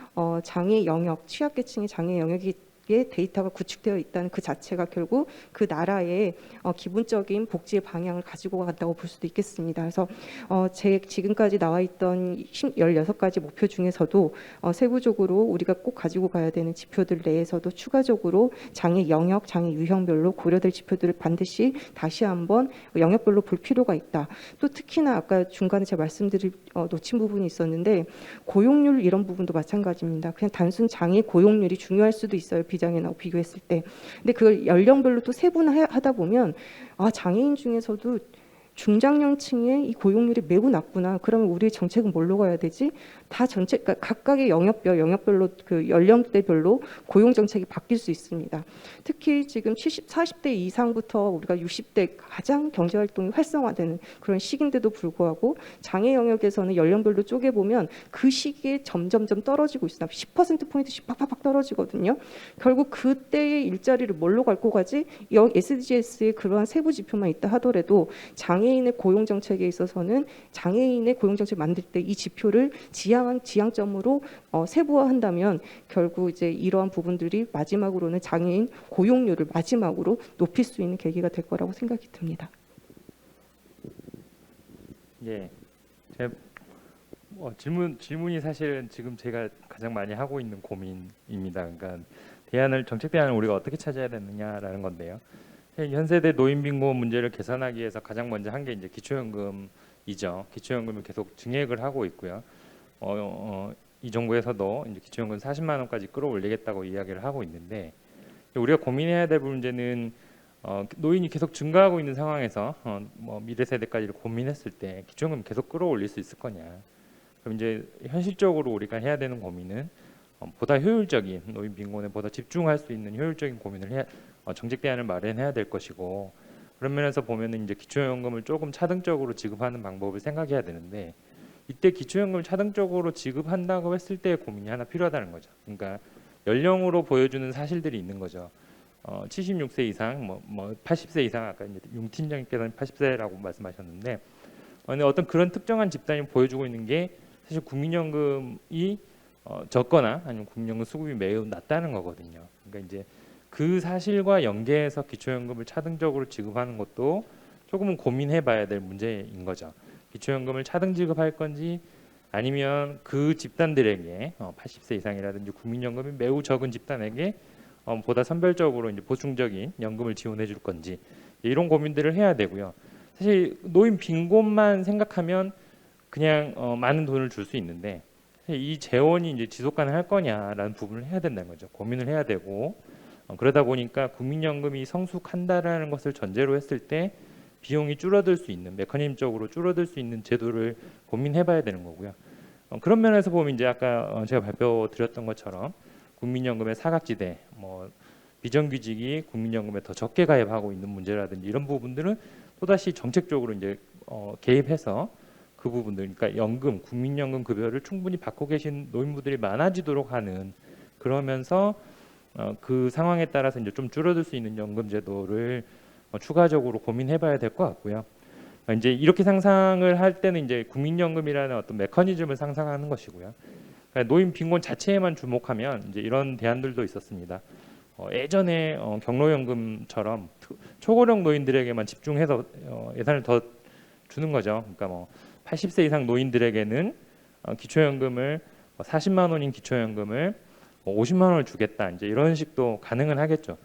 장애 영역, 취약계층의 장애 영역이 데이터가 구축되어 있다는 그 자체가 결국 그 나라의 기본적인 복지의 방향을 가지고 간다고 볼 수도 있겠습니다. 그래서 지금까지 나와 있던 16가지 목표 중에서도 세부적으로 우리가 꼭 가지고 가야 되는 지표들 내에서도 추가적으로 장애 영역, 장애 유형별로 고려될 지표들을 반드시 다시 한번 영역별로 볼 필요가 있다. 또 특히나 아까 중간에 제가 놓친 부분이 있었는데, 고용률 이런 부분도 마찬가지입니다. 그냥 단순 장애 고용률이 중요할 수도 있어요. 비장애나 비교했을 때. 근데 그걸 연령별로 또 세분화하다 보면 장애인 중에서도 중장년층의 이 고용률이 매우 낮구나. 그러면 우리의 정책은 뭘로 가야 되지? 그러니까 각각의 영역별로 그 연령대별로 고용 정책이 바뀔 수 있습니다. 특히 지금 40대 이상부터 우리가 60대 가장 경제 활동이 활성화되는 그런 시기인데도 불구하고 장애 영역에서는 연령별로 쪼개 보면 그 시기에 점점점 떨어지고 있습니다. 10%포인트씩 팍팍팍 떨어지거든요. 결국 그때의 일자리를 뭘로 갖고 가지? SDGs의 그러한 세부 지표만 있다 하더라도 장애 장애인의 고용 정책에 있어서는 장애인의 고용 정책 만들 때 이 지표를 지향점으로 세부화한다면 결국 이제 이러한 부분들이 마지막으로는 장애인 고용률을 마지막으로 높일 수 있는 계기가 될 거라고 생각이 듭니다. 예, 질문이 사실은 지금 제가 가장 많이 하고 있는 고민입니다. 그러니까 정책 대안을 우리가 어떻게 찾아야 되느냐라는 건데요. 현세대 노인 빈곤 문제를 개선하기 위해서 가장 먼저 한 게 이제 기초연금이죠. 기초연금을 계속 증액을 하고 있고요. 이 정부에서도 이제 기초연금 40만 원까지 끌어올리겠다고 이야기를 하고 있는데, 우리가 고민해야 될 문제는 노인이 계속 증가하고 있는 상황에서 미래 세대까지를 고민했을 때 기초연금 계속 끌어올릴 수 있을 거냐. 그럼 이제 현실적으로 우리가 해야 되는 고민은 보다 효율적인 노인 빈곤에 보다 집중할 수 있는 효율적인 고민을 정책 대안을 마련해야 될 것이고, 그런 면에서 보면은 이제 기초연금을 조금 차등적으로 지급하는 방법을 생각해야 되는데, 이때 기초연금을 차등적으로 지급한다고 했을 때 고민이 하나 필요하다는 거죠. 그러니까 연령으로 보여주는 사실들이 있는 거죠. 76세 이상, 80세 이상, 아까 이제 용 팀장님께서는 80세라고 말씀하셨는데, 어떤 그런 특정한 집단이 보여주고 있는 게 사실 국민연금이 적거나 아니면 국민연금 수급이 매우 낮다는 거거든요. 그러니까 이제 그 사실과 연계해서 기초연금을 차등적으로 지급하는 것도 조금은 고민해봐야 될 문제인 거죠. 기초연금을 차등 지급할 건지 아니면 그 집단들에게 80세 이상이라든지 국민연금이 매우 적은 집단에게 보다 선별적으로 이제 보충적인 연금을 지원해 줄 건지, 이런 고민들을 해야 되고요. 사실 노인 빈곤만 생각하면 그냥 많은 돈을 줄 수 있는데, 이 재원이 이제 지속 가능할 거냐라는 부분을 해야 된다는 거죠. 고민을 해야 되고, 그러다 보니까 국민연금이 성숙한다라는 것을 전제로 했을 때 비용이 줄어들 수 있는, 메커니즘적으로 줄어들 수 있는 제도를 고민해봐야 되는 거고요. 그런 면에서 보면 이제 아까 제가 발표드렸던 것처럼 국민연금의 사각지대, 비정규직이 국민연금에 더 적게 가입하고 있는 문제라든지 이런 부분들은 또다시 정책적으로 이제 개입해서 그 부분들, 그러니까 연금, 국민연금 급여를 충분히 받고 계신 노인분들이 많아지도록 하는, 그러면서 그 상황에 따라서 이제 좀 줄어들 수 있는 연금 제도를 추가적으로 고민해봐야 될 것 같고요. 이제 이렇게 상상을 할 때는 이제 국민연금이라는 어떤 메커니즘을 상상하는 것이고요. 그러니까 노인 빈곤 자체에만 주목하면 이제 이런 대안들도 있었습니다. 예전에 경로연금처럼 초고령 노인들에게만 집중해서 예산을 더 주는 거죠. 그러니까 80세 이상 노인들에게는 기초연금을 40만 원인 기초연금을 50만 원을 주겠다. 이제 이런 식도 가능은 하겠죠.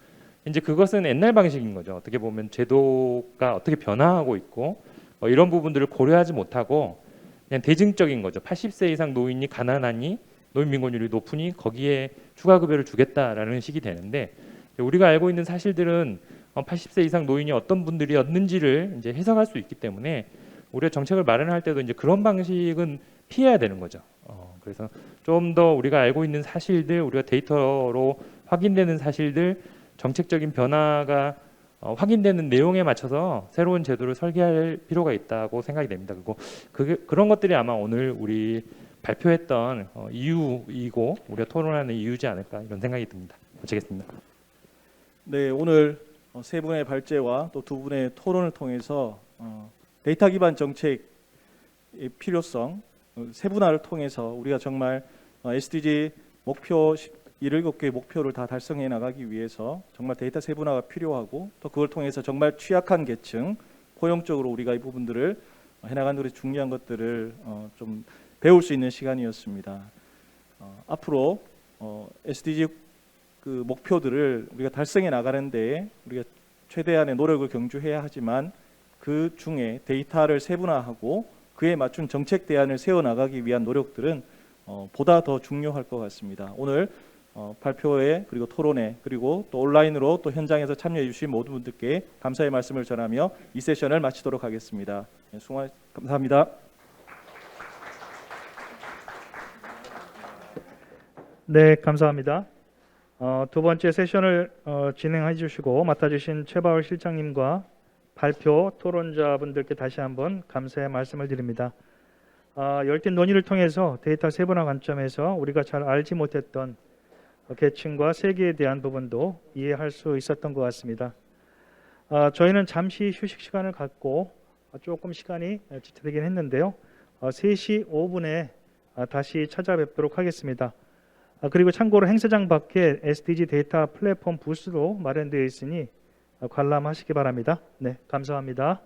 이제 그것은 옛날 방식인 거죠. 어떻게 보면 제도가 어떻게 변화하고 있고 이런 부분들을 고려하지 못하고 그냥 대증적인 거죠. 80세 이상 노인이 가난하니 노인 빈곤율이 높으니 거기에 추가 급여를 주겠다라는 식이 되는데, 우리가 알고 있는 사실들은 80세 이상 노인이 어떤 분들이었는지를 이제 해석할 수 있기 때문에 우리가 정책을 마련할 때도 이제 그런 방식은 피해야 되는 거죠. 그래서 좀 더 우리가 알고 있는 사실들, 우리가 데이터로 확인되는 사실들, 정책적인 변화가 확인되는 내용에 맞춰서 새로운 제도를 설계할 필요가 있다고 생각이 됩니다. 그리고 그런 것들이 아마 오늘 우리 발표했던 이유이고 우리가 토론하는 이유지 않을까, 이런 생각이 듭니다. 마치겠습니다. 네, 오늘 세 분의 발제와 또 두 분의 토론을 통해서 데이터 기반 정책의 필요성, 세분화를 통해서 우리가 정말 SDG 목표 17개의 목표를 다 달성해 나가기 위해서 정말 데이터 세분화가 필요하고, 또 그걸 통해서 정말 취약한 계층, 포용적으로 우리가 이 부분들을 해나가는 것이 중요한 것들을 좀 배울 수 있는 시간이었습니다. 앞으로 SDG 그 목표들을 우리가 달성해 나가는 데 우리가 최대한의 노력을 경주해야 하지만, 그 중에 데이터를 세분화하고 그에 맞춘 정책 대안을 세워나가기 위한 노력들은 보다 더 중요할 것 같습니다. 오늘 발표회, 그리고 토론회, 그리고 또 온라인으로 또 현장에서 참여해 주신 모든 분들께 감사의 말씀을 전하며 이 세션을 마치도록 하겠습니다. 감사합니다. 네, 감사합니다. 두 번째 세션을 진행해 주시고 맡아주신 최바울 실장님과 발표 토론자분들께 다시 한번 감사의 말씀을 드립니다. 열띤 논의를 통해서 데이터 세분화 관점에서 우리가 잘 알지 못했던 계층과 세계에 대한 부분도 이해할 수 있었던 것 같습니다. 저희는 잠시 휴식 시간을 갖고 조금 시간이 지체되긴 했는데요. 3시 5분에 다시 찾아뵙도록 하겠습니다. 그리고 참고로 행사장 밖에 SDG 데이터 플랫폼 부스도 마련되어 있으니 관람하시기 바랍니다. 네, 감사합니다.